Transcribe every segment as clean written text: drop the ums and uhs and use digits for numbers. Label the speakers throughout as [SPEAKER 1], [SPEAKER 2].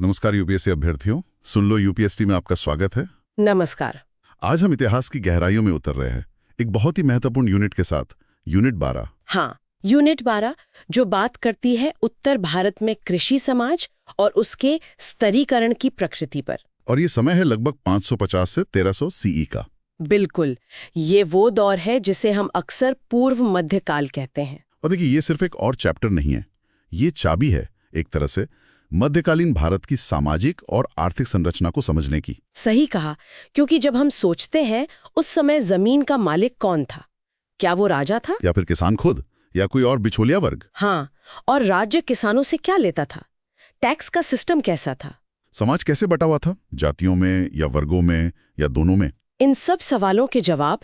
[SPEAKER 1] नमस्कार यूपीएससी अभ्यर्थियों, सुन लो यूपीएससी में आपका स्वागत है।
[SPEAKER 2] नमस्कार।
[SPEAKER 1] आज हम इतिहास की गहराइयों में उतर रहे हैं, एक बहुत ही महत्वपूर्ण यूनिट के साथ, यूनिट 12।
[SPEAKER 2] हाँ, यूनिट 12 जो बात करती है उत्तर भारत में कृषि समाज और उसके स्तरीकरण की प्रकृति पर।
[SPEAKER 1] और ये समय है लगभग 550 से 1300 सीई का।
[SPEAKER 2] बिल्कुल, ये वो दौर है जिसे हम अक्सर पूर्व मध्यकाल कहते हैं।
[SPEAKER 1] और देखिए, ये सिर्फ एक और चैप्टर नहीं है, ये चाबी है एक तरह से मध्यकालीन भारत की सामाजिक और आर्थिक संरचना को समझने की।
[SPEAKER 2] सही कहा, क्योंकि जब हम सोचते हैं उस समय जमीन का मालिक कौन था, क्या वो राजा था
[SPEAKER 1] या फिर किसान खुद, या कोई और बिचौलिया वर्ग?
[SPEAKER 2] हाँ, और राज्य किसानों से क्या लेता था, टैक्स का सिस्टम कैसा था,
[SPEAKER 1] समाज कैसे बटा हुआ था, जातियों में या वर्गों में या दोनों में?
[SPEAKER 2] इन सब सवालों के जवाब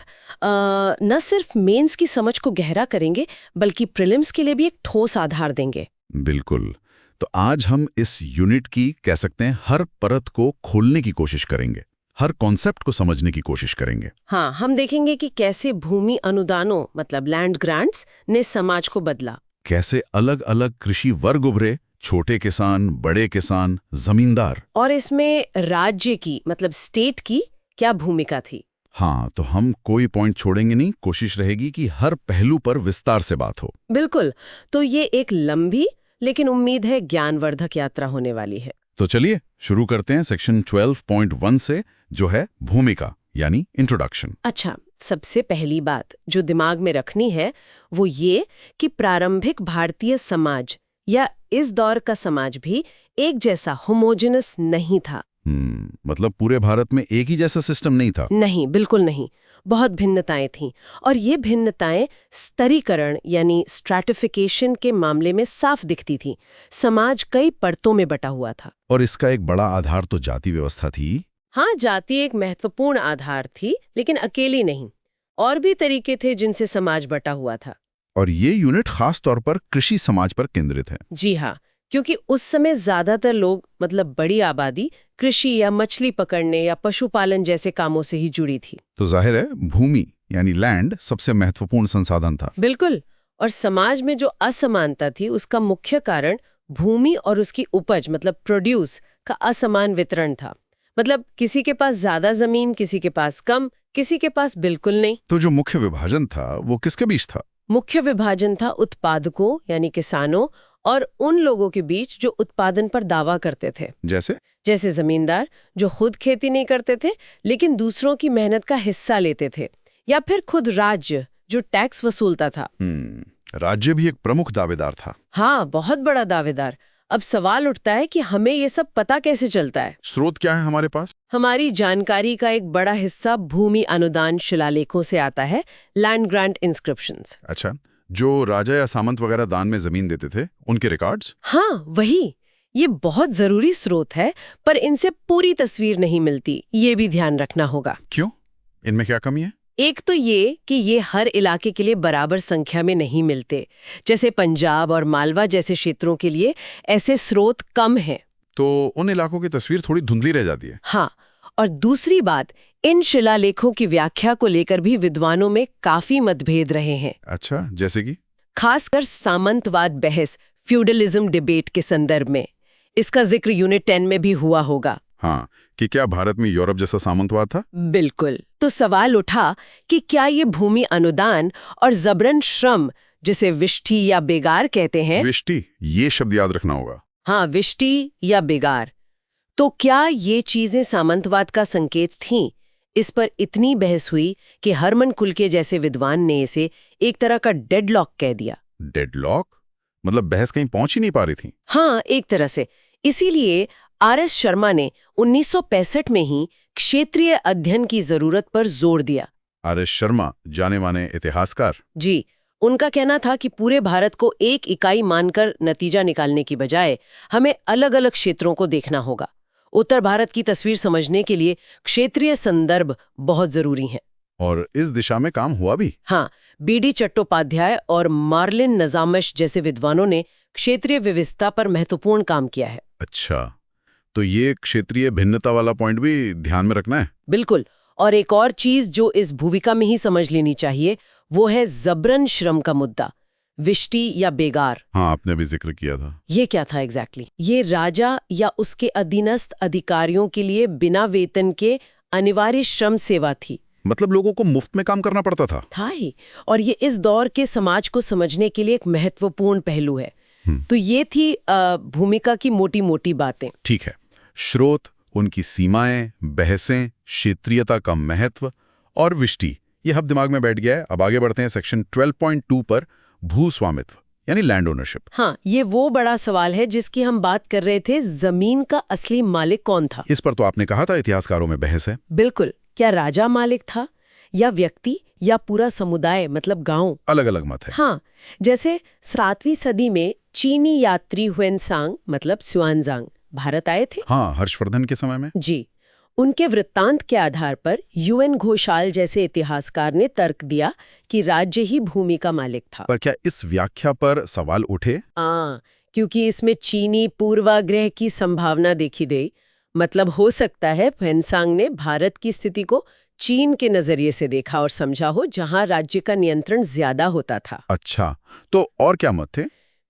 [SPEAKER 2] न सिर्फ मेंस की समझ को गहरा करेंगे बल्कि प्रीलिम्स के लिए भी एक ठोस आधार देंगे।
[SPEAKER 1] बिल्कुल। तो आज हम इस यूनिट की, कह सकते हैं, हर परत को खोलने की कोशिश करेंगे, हर कॉन्सेप्ट को समझने की कोशिश करेंगे।
[SPEAKER 2] हाँ, हम देखेंगे कि कैसे भूमि अनुदानों मतलब लैंड ग्रांट्स ने समाज को बदला,
[SPEAKER 1] कैसे अलग अलग कृषि वर्ग उभरे, छोटे किसान, बड़े किसान, जमींदार,
[SPEAKER 2] और इसमें राज्य की मतलब स्टेट की क्या भूमिका थी।
[SPEAKER 1] हाँ, तो हम कोई पॉइंट छोड़ेंगे नहीं, कोशिश रहेगी कि हर पहलू पर विस्तार से बात हो।
[SPEAKER 2] बिल्कुल, तो ये एक लंबी लेकिन उम्मीद है ज्ञानवर्धक यात्रा होने वाली है।
[SPEAKER 1] तो चलिए शुरू करते हैं सेक्शन 12.1 से, जो है भूमिका यानी इंट्रोडक्शन।
[SPEAKER 2] अच्छा, सबसे पहली बात जो दिमाग में रखनी है वो ये कि प्रारंभिक भारतीय समाज या इस दौर का समाज भी एक जैसा होमोजेनस नहीं था।
[SPEAKER 1] मतलब पूरे भारत में एक ही जैसा सिस्टम नहीं था?
[SPEAKER 2] नहीं, बिल्कुल नहीं, बहुत भिन्नताएं थीं, और ये भिन्नताएं स्तरीकरण यानी स्ट्रैटिफिकेशन के मामले में साफ दिखती थीं। समाज कई परतों में बटा हुआ था।
[SPEAKER 1] और इसका एक बड़ा आधार तो जाति व्यवस्था थी।
[SPEAKER 2] हाँ, जाति एक महत्वपूर्ण आधार थी, लेकिन अकेली नहीं, और भी तरीके थे जिनसे समाज बटा हुआ था।
[SPEAKER 1] और ये यूनिट खास तौर पर कृषि समाज पर केंद्रित है।
[SPEAKER 2] जी हाँ, क्योंकि उस समय ज्यादातर लोग मतलब बड़ी आबादी कृषि या मछली पकड़ने या पशुपालन जैसे कामों से ही जुड़ी थी।
[SPEAKER 1] तो जाहिर है भूमि यानी लैंड सबसे महत्वपूर्ण संसाधन था।
[SPEAKER 2] बिल्कुल, और समाज में जो असमानता थी उसका मुख्य कारण भूमि और उसकी उपज मतलब प्रोड्यूस का असमान वितरण था। मतलब किसी के पास ज्यादा जमीन, किसी के पास कम, किसी के पास बिल्कुल नहीं।
[SPEAKER 1] तो जो मुख्य विभाजन था वो किसके बीच था?
[SPEAKER 2] मुख्य विभाजन था उत्पादकों यानी किसानों और उन लोगों के बीच जो उत्पादन पर दावा करते थे। जैसे जमींदार जो खुद खेती नहीं करते थे लेकिन दूसरों की मेहनत का हिस्सा लेते थे, या फिर खुद राज्य जो टैक्स वसूलता था।
[SPEAKER 1] राज्य भी एक प्रमुख दावेदार था।
[SPEAKER 2] हाँ, बहुत बड़ा दावेदार। अब सवाल उठता है कि हमें ये सब पता कैसे चलता है?
[SPEAKER 1] स्रोत क्या है हमारे पास?
[SPEAKER 2] हमारी जानकारी का एक बड़ा हिस्सा भूमि अनुदान शिलालेखों से आता है, लैंड ग्रांट इंस्क्रिप्शंस।
[SPEAKER 1] अच्छा, जो राजा या सामंत वगैरह दान में जमीन देते थे, उनके रिकॉर्ड्स?
[SPEAKER 2] हाँ, वही। ये बहुत जरूरी स्रोत है, पर इनसे पूरी तस्वीर नहीं मिलती, ये भी ध्यान रखना होगा।
[SPEAKER 1] क्यों? इनमें क्या कमी है?
[SPEAKER 2] एक तो ये कि ये हर इलाके के लिए बराबर संख्या में नहीं मिलते। जैसे पंजाब और मालवा जैसे क्षेत्रों के लिए ऐसे स्रोत कम हैं।
[SPEAKER 1] तो उन इलाकों की तस्वीर थोड़ी धुंधली रह जाती है।
[SPEAKER 2] हाँ, और दूसरी बात, इन शिलालेखों की व्याख्या को लेकर भी विद्वानों में काफी मतभेद रहे हैं।
[SPEAKER 1] अच्छा, जैसे कि? खासकर
[SPEAKER 2] सामंतवाद बहस, फ्यूडलिज्म डिबेट के संदर्भ में। इसका जिक्र यूनिट 10 में भी हुआ होगा।
[SPEAKER 1] हाँ, कि क्या भारत में यूरोप जैसा सामंतवाद था?
[SPEAKER 2] बिल्कुल। तो सवाल उठा कि क्या ये भूमि अनुदान और जबरन श्रम, जिसे विष्ठी या बेगार कहते हैं।
[SPEAKER 1] विष्ठी, ये शब्द याद रखना होगा।
[SPEAKER 2] हाँ, विष्ठी या बेगार। तो क्या ये चीजें सामंतवाद का संकेत थीं? इस पर इतनी बहस हुई कि हरमन कुलके जैसे विद्वान ने इसे एक तरह का डेडलॉक कह दिया।
[SPEAKER 1] डेडलॉक? मतलब बहस कहीं पहुंच ही नहीं पा रही थी?
[SPEAKER 2] हाँ, एक तरह से। इसीलिए आर.एस. शर्मा ने 1965 में ही क्षेत्रीय अध्ययन की जरूरत पर जोर दिया।
[SPEAKER 1] आर.एस. शर्मा जाने माने इतिहासकार।
[SPEAKER 2] जी, उनका कहना था कि पूरे भारत को एक इकाई मानकर नतीजा निकालने की बजाय हमें अलग अलग क्षेत्रों को देखना होगा। उत्तर भारत की तस्वीर समझने के लिए क्षेत्रीय संदर्भ बहुत जरूरी है।
[SPEAKER 1] और इस दिशा में काम हुआ भी।
[SPEAKER 2] हाँ, बी.डी. चट्टोपाध्याय और मार्लिन नजामश जैसे विद्वानों ने क्षेत्रीय विविधता पर महत्वपूर्ण काम किया है।
[SPEAKER 1] अच्छा, तो ये क्षेत्रीय भिन्नता वाला पॉइंट भी ध्यान में रखना है।
[SPEAKER 2] बिल्कुल। और एक और चीज जो इस भूमिका में ही समझ लेनी चाहिए वो है जबरन श्रम का मुद्दा। विष्टि या बेगार।
[SPEAKER 1] हाँ, आपने भी जिक्र किया था।
[SPEAKER 2] ये क्या था एग्जैक्टली? ये राजा या उसके अधीनस्थ अधिकारियों के लिए बिना वेतन के अनिवार्य श्रम सेवा थी।
[SPEAKER 1] मतलब लोगों को मुफ्त में काम करना पड़ता था
[SPEAKER 2] ही। और ये इस दौर के समाज को समझने के लिए एक महत्वपूर्ण पहलू है। तो ये थी भूमिका की मोटी मोटी बातें।
[SPEAKER 1] ठीक है। स्रोत, उनकी सीमाएं, बहसें, क्षेत्रीयता का महत्व और विष्टि, ये अब दिमाग में बैठ गया है। अब आगे बढ़ते हैं सेक्शन 12.2 पर, भूस्वामित्व यानी लैंड ओनरशिप।
[SPEAKER 2] हाँ, ये वो बड़ा सवाल है जिसकी हम बात कर रहे थे, जमीन का असली मालिक कौन था।
[SPEAKER 1] इस पर तो आपने कहा था इतिहासकारों में बहस है।
[SPEAKER 2] बिल्कुल। क्या राजा मालिक था या व्यक्ति या पूरा समुदाय, मतलब गांव?
[SPEAKER 1] अलग अलग मत है।
[SPEAKER 2] हाँ, जैसे 7वीं सदी में चीनी यात्री हुएनसांग मतलब स्वानजांग भारत आए थे।
[SPEAKER 1] हाँ, हर्षवर्धन के समय में।
[SPEAKER 2] जी। उनके वृत्तांत के आधार पर यूएन घोषाल जैसे इतिहासकार ने तर्क दिया कि राज्य ही भूमि का मालिक था।
[SPEAKER 1] पर क्या इस व्याख्या पर सवाल उठे?
[SPEAKER 2] क्योंकि इसमें चीनी पूर्वाग्रह की संभावना देखी गई। मतलब हो सकता है हुएनसांग ने भारत की स्थिति को चीन के नजरिए से देखा और समझा हो, जहां राज्य का नियंत्रण ज्यादा होता था।
[SPEAKER 1] अच्छा, तो और क्या मत थे?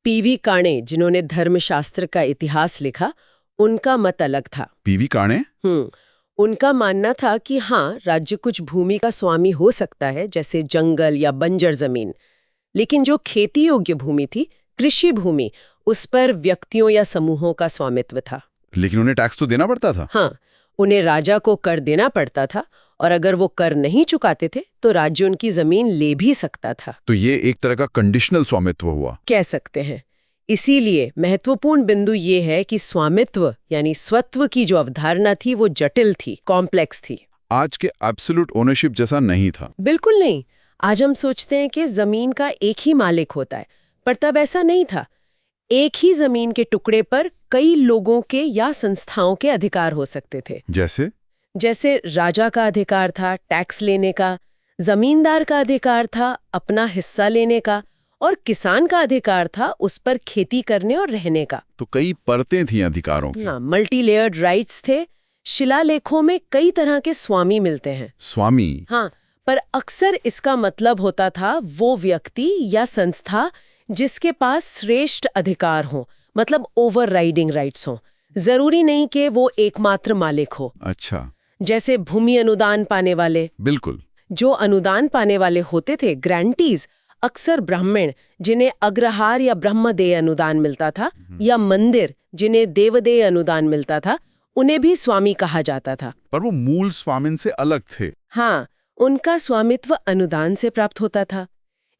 [SPEAKER 2] पीवी काणे, जिन्होंने धर्मशास्त्र का इतिहास लिखा, उनका मत अलग था।
[SPEAKER 1] पीवी काणे?
[SPEAKER 2] उनका मानना था कि हाँ, राज्य कुछ भूमि का स्वामी हो सकता है, जैसे जंगल या बंजर जमीन, लेकिन जो खेती योग्य भूमि थी, कृषि भूमि, उस पर व्यक्तियों या समूहों का स्वामित्व था।
[SPEAKER 1] लेकिन उन्हें टैक्स तो देना पड़ता था।
[SPEAKER 2] हाँ, उन्हें राजा को कर देना पड़ता था, और अगर वो कर नहीं चुकाते थे तो राज्य उनकी जमीन ले भी सकता था।
[SPEAKER 1] तो ये एक तरह का कंडीशनल स्वामित्व हुआ,
[SPEAKER 2] कह सकते हैं। इसीलिए महत्वपूर्ण बिंदु ये है कि स्वामित्व यानी स्वत्व की जो अवधारणा थी वो जटिल थी, कॉम्प्लेक्स थी।
[SPEAKER 1] आज के एब्सोल्यूट ओनरशिप जैसा नहीं था।
[SPEAKER 2] बिल्कुल नहीं। आज हम सोचते हैं कि जमीन का एक ही मालिक होता है, पर तब ऐसा नहीं था। एक ही जमीन के टुकड़े पर कई लोगों के या संस्थाओं के अधिकार हो सकते थे। जैसे राजा का अधिकार था टैक्स लेने का, जमींदार का अधिकार था अपना हिस्सा लेने का, और किसान का अधिकार था उस पर खेती करने और रहने का।
[SPEAKER 1] तो कई परतें थी अधिकारों की।
[SPEAKER 2] हाँ, मल्टी लेयर्ड राइट्स थे। शिलालेखों में कई तरह के स्वामी मिलते हैं।
[SPEAKER 1] स्वामी?
[SPEAKER 2] हाँ, पर अक्सर इसका मतलब होता था वो व्यक्ति या संस्था जिसके पास श्रेष्ठ अधिकार हो, मतलब ओवरराइडिंग राइट्स हो। जरूरी नहीं कि वो एकमात्र मालिक हो।
[SPEAKER 1] अच्छा।
[SPEAKER 2] जैसे भूमि अनुदान पाने वाले।
[SPEAKER 1] बिल्कुल।
[SPEAKER 2] जो अनुदान पाने वाले होते थे, ग्रांटीज, अक्सर ब्राह्मण जिन्हें अग्रहार या ब्रह्मदेय अनुदान मिलता था, या मंदिर जिन्हें देवदेय अनुदान मिलता था, उन्हें भी स्वामी कहा जाता था।
[SPEAKER 1] पर वो मूल स्वामिन से अलग थे।
[SPEAKER 2] हाँ, उनका स्वामित्व अनुदान से प्राप्त होता था।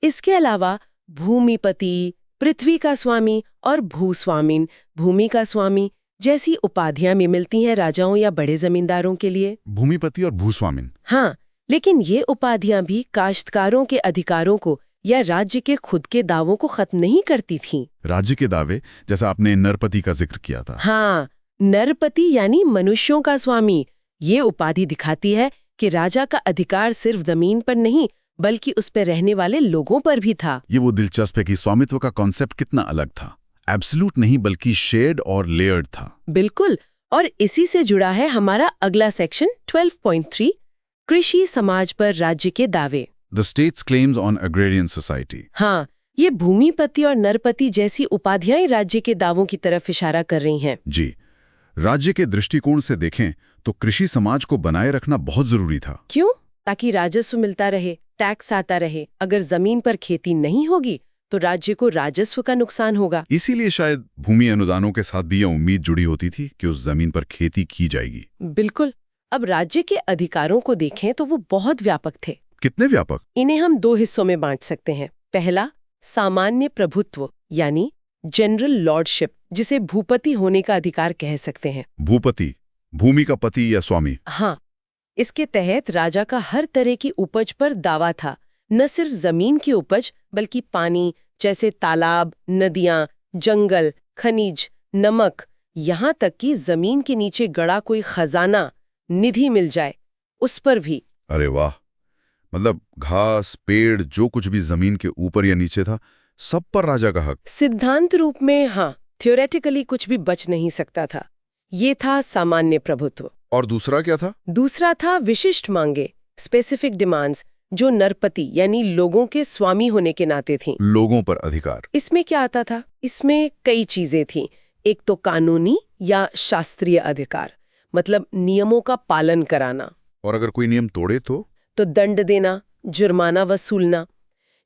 [SPEAKER 2] इसके अलावा भूमिपति, पृथ्वी का स्वामी और भूस्वामिन, भूमि का स्वामी जैसी उपाधियां भी मिलती हैं राजाओं या बड़े जमींदारों के लिए।
[SPEAKER 1] भूमिपति और भूस्वामिन।
[SPEAKER 2] हाँ, लेकिन ये उपाधियां भी काश्तकारों के अधिकारों को या राज्य के खुद के दावों को खत्म नहीं करती थीं।
[SPEAKER 1] राज्य के दावे, जैसा आपने नरपति का जिक्र किया था।
[SPEAKER 2] हाँ, नरपति यानी मनुष्यों का स्वामी। ये उपाधि दिखाती है कि राजा का अधिकार सिर्फ जमीन पर नहीं, बल्कि उस पर रहने वाले लोगों पर भी था।
[SPEAKER 1] ये वो दिलचस्प है कि स्वामित्व का कॉन्सेप्ट कितना अलग था। एब्सोल्यूट नहीं, बल्कि शेयर्ड और लेयर्ड था।
[SPEAKER 2] बिल्कुल। और इसी से जुड़ा है हमारा अगला सेक्शन 12.3, कृषि समाज पर राज्य के दावे।
[SPEAKER 1] The state's claims on agrarian society।
[SPEAKER 2] हाँ, ये भूमिपति और नरपति जैसी उपाधियां राज्य के दावों की तरफ इशारा कर रही हैं।
[SPEAKER 1] जी। राज्य के दृष्टिकोण से देखें तो कृषि समाज को बनाए रखना बहुत जरूरी था।
[SPEAKER 2] क्यों? ताकि राजस्व मिलता रहे, टैक्स आता रहे। अगर जमीन पर खेती नहीं होगी तो राज्य को राजस्व का नुकसान होगा।
[SPEAKER 1] इसीलिए शायद भूमि अनुदानों के साथ भी यह उम्मीद जुड़ी होती थी कि उस जमीन पर खेती की जाएगी।
[SPEAKER 2] बिल्कुल। अब राज्य के अधिकारों को देखें तो वो बहुत व्यापक थे।
[SPEAKER 1] कितने व्यापक?
[SPEAKER 2] इन्हें हम 2 हिस्सों में बांट सकते हैं। पहला, सामान्य प्रभुत्व यानी जनरल लॉर्डशिप, जिसे भूपति होने का अधिकार कह सकते हैं।
[SPEAKER 1] भूपति, भूमि का पति या स्वामी।
[SPEAKER 2] हाँ, इसके तहत राजा का हर तरह की उपज पर दावा था। न सिर्फ जमीन की उपज, बल्कि पानी, जैसे तालाब, नदियां, जंगल, खनिज, नमक, यहाँ तक कि जमीन के नीचे गड़ा कोई खजाना, निधि मिल जाए, उस पर भी।
[SPEAKER 1] अरे वाह! मतलब घास, पेड़, जो कुछ भी जमीन के ऊपर या नीचे था, सब पर राजा का हक।
[SPEAKER 2] सिद्धांत रूप में हाँ, थ्योरेटिकली कुछ भी बच नहीं सकता था। ये था सामान्य प्रभुत्व।
[SPEAKER 1] और दूसरा क्या था?
[SPEAKER 2] दूसरा था विशिष्ट मांगे, स्पेसिफिक डिमांड्स, जो नरपति यानी लोगों के स्वामी होने के नाते थीं।
[SPEAKER 1] लोगों पर अधिकार।
[SPEAKER 2] इसमें क्या आता था? इसमें कई चीजें थीं। एक तो कानूनी या शास्त्रीय अधिकार, मतलब नियमों का पालन कराना।
[SPEAKER 1] और अगर कोई नियम तोड़े तो
[SPEAKER 2] दंड देना, जुर्माना वसूलना।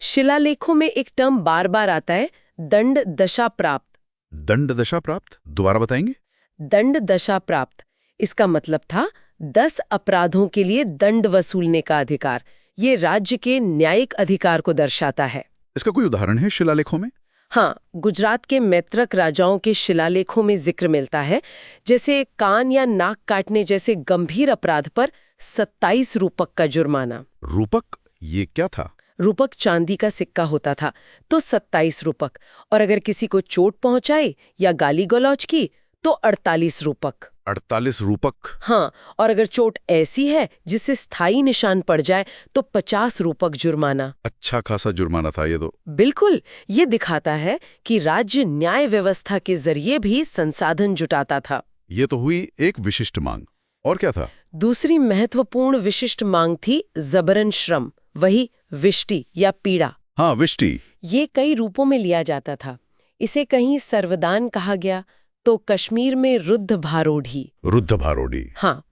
[SPEAKER 2] शिलालेखों में एक टर्म बार बार आता है, दंड दशा प्राप्त।
[SPEAKER 1] दंड दशा प्राप्त, दोबारा बताएंगे?
[SPEAKER 2] दंड दशा प्राप्त, इसका मतलब था 10 अपराधों के लिए दंड वसूलने का अधिकार। ये राज्य के न्यायिक अधिकार को दर्शाता है।
[SPEAKER 1] इसका कोई उदाहरण है शिलालेखों में?
[SPEAKER 2] हाँ, गुजरात के मैत्रक राजाओं के शिलालेखों में जिक्र मिलता है, जैसे कान या नाक काटने जैसे गंभीर अपराध पर 27 रूपक का जुर्माना।
[SPEAKER 1] रूपक, ये क्या था?
[SPEAKER 2] रूपक चांदी का सिक्का होता था, तो 27 रूपक। और अगर किसी को चोट पहुंचाई या गाली गलौज की तो 48 रूपक।
[SPEAKER 1] 48 रूपक?
[SPEAKER 2] हाँ, और अगर चोट ऐसी है जिससे स्थायी निशान पड़ जाए तो 50 रूपक जुर्माना।
[SPEAKER 1] अच्छा खासा जुर्माना था ये तो।
[SPEAKER 2] बिल्कुल, ये दिखाता है कि राज्य न्याय व्यवस्था के जरिए भी संसाधन जुटाता था।
[SPEAKER 1] ये तो हुई एक विशिष्ट मांग। और क्या था?
[SPEAKER 2] दूसरी महत्वपूर्ण विशिष्ट मांग थी जबरन श्रम, वही विष्टि या पीड़ा।
[SPEAKER 1] हाँ, विष्टि। ये
[SPEAKER 2] कई रूपों में लिया जाता था। इसे कहीं सर्वदान कहा गया तो कश्मीर में रुद्ध भारोढ़ी।
[SPEAKER 1] रुद्ध भारोढ़ी,
[SPEAKER 2] हाँ।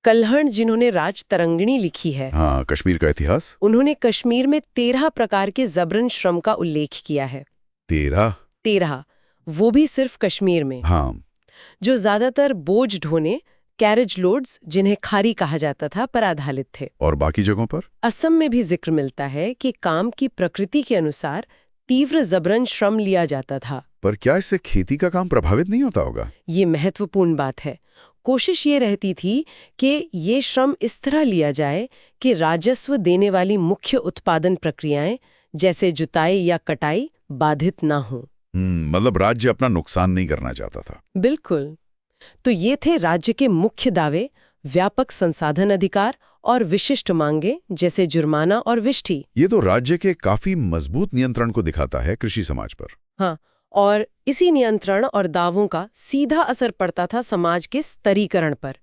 [SPEAKER 2] कल्हण, जिन्होंने राज तरंगिणी लिखी है,
[SPEAKER 1] हाँ, कश्मीर का इतिहास,
[SPEAKER 2] उन्होंने कश्मीर में 13 प्रकार के जबरन श्रम का उल्लेख किया है। 13, वो भी सिर्फ कश्मीर में।
[SPEAKER 1] हाँ।
[SPEAKER 2] जो ज्यादातर बोझ ढोने, कैरेज लोड्स, जिन्हें खारी कहा जाता था, पर आधारित थे।
[SPEAKER 1] और बाकी जगहों पर?
[SPEAKER 2] असम में भी जिक्र मिलता है कि काम की प्रकृति के अनुसार तीव्र जबरन श्रम लिया जाता था।
[SPEAKER 1] पर क्या इससे खेती का काम प्रभावित नहीं होता होगा?
[SPEAKER 2] ये महत्वपूर्ण बात है। कोशिश ये रहती थी कि ये श्रम इस तरह लिया जाए कि राजस्व देने वाली मुख्य उत्पादन प्रक्रियाएं जैसे जुताई या कटाई बाधित ना हो।
[SPEAKER 1] मतलब राज्य अपना नुकसान नहीं करना चाहता था।
[SPEAKER 2] बिल्कुल। तो ये थे राज्य के मुख्य दावे, व्यापक संसाधन अधिकार और विशिष्ट मांगे जैसे जुर्माना और विष्टि।
[SPEAKER 1] ये तो राज्य के काफी मजबूत नियंत्रण को दिखाता है कृषि समाज पर।
[SPEAKER 2] हाँ, और इसी नियंत्रण और दावों का सीधा असर पड़ता था समाज के स्तरीकरण पर,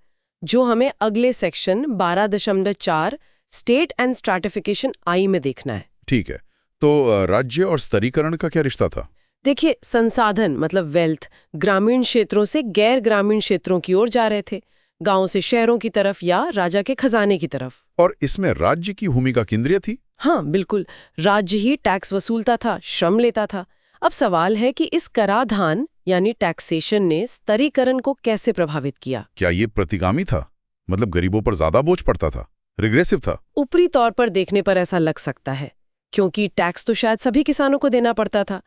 [SPEAKER 2] जो हमें अगले सेक्शन 12.4 स्टेट एंड स्ट्रैटिफिकेशन आई में देखना है।
[SPEAKER 1] ठीक है, तो राज्य और स्तरीकरण का क्या रिश्ता था?
[SPEAKER 2] देखिए, संसाधन मतलब वेल्थ ग्रामीण क्षेत्रों से गैर ग्रामीण क्षेत्रों की ओर जा रहे थे, गांव से शहरों की तरफ या राजा के खजाने की तरफ।
[SPEAKER 1] और इसमें राज्य की भूमिका केंद्रीय थी?
[SPEAKER 2] हाँ, बिल्कुल। राज्य ही टैक्स वसूलता था, श्रम लेता था। अब सवाल है कि इस कराधान यानी टैक्सेशन ने स्तरीकरण को कैसे प्रभावित किया?
[SPEAKER 1] क्या ये प्रतिगामी था? मतलब गरीबों पर ज्यादा बोझ पड़ता था, रिग्रेसिव था?
[SPEAKER 2] ऊपरी तौर पर देखने पर ऐसा लग सकता है, क्योंकि टैक्स तो शायद सभी किसानों को देना पड़ता था।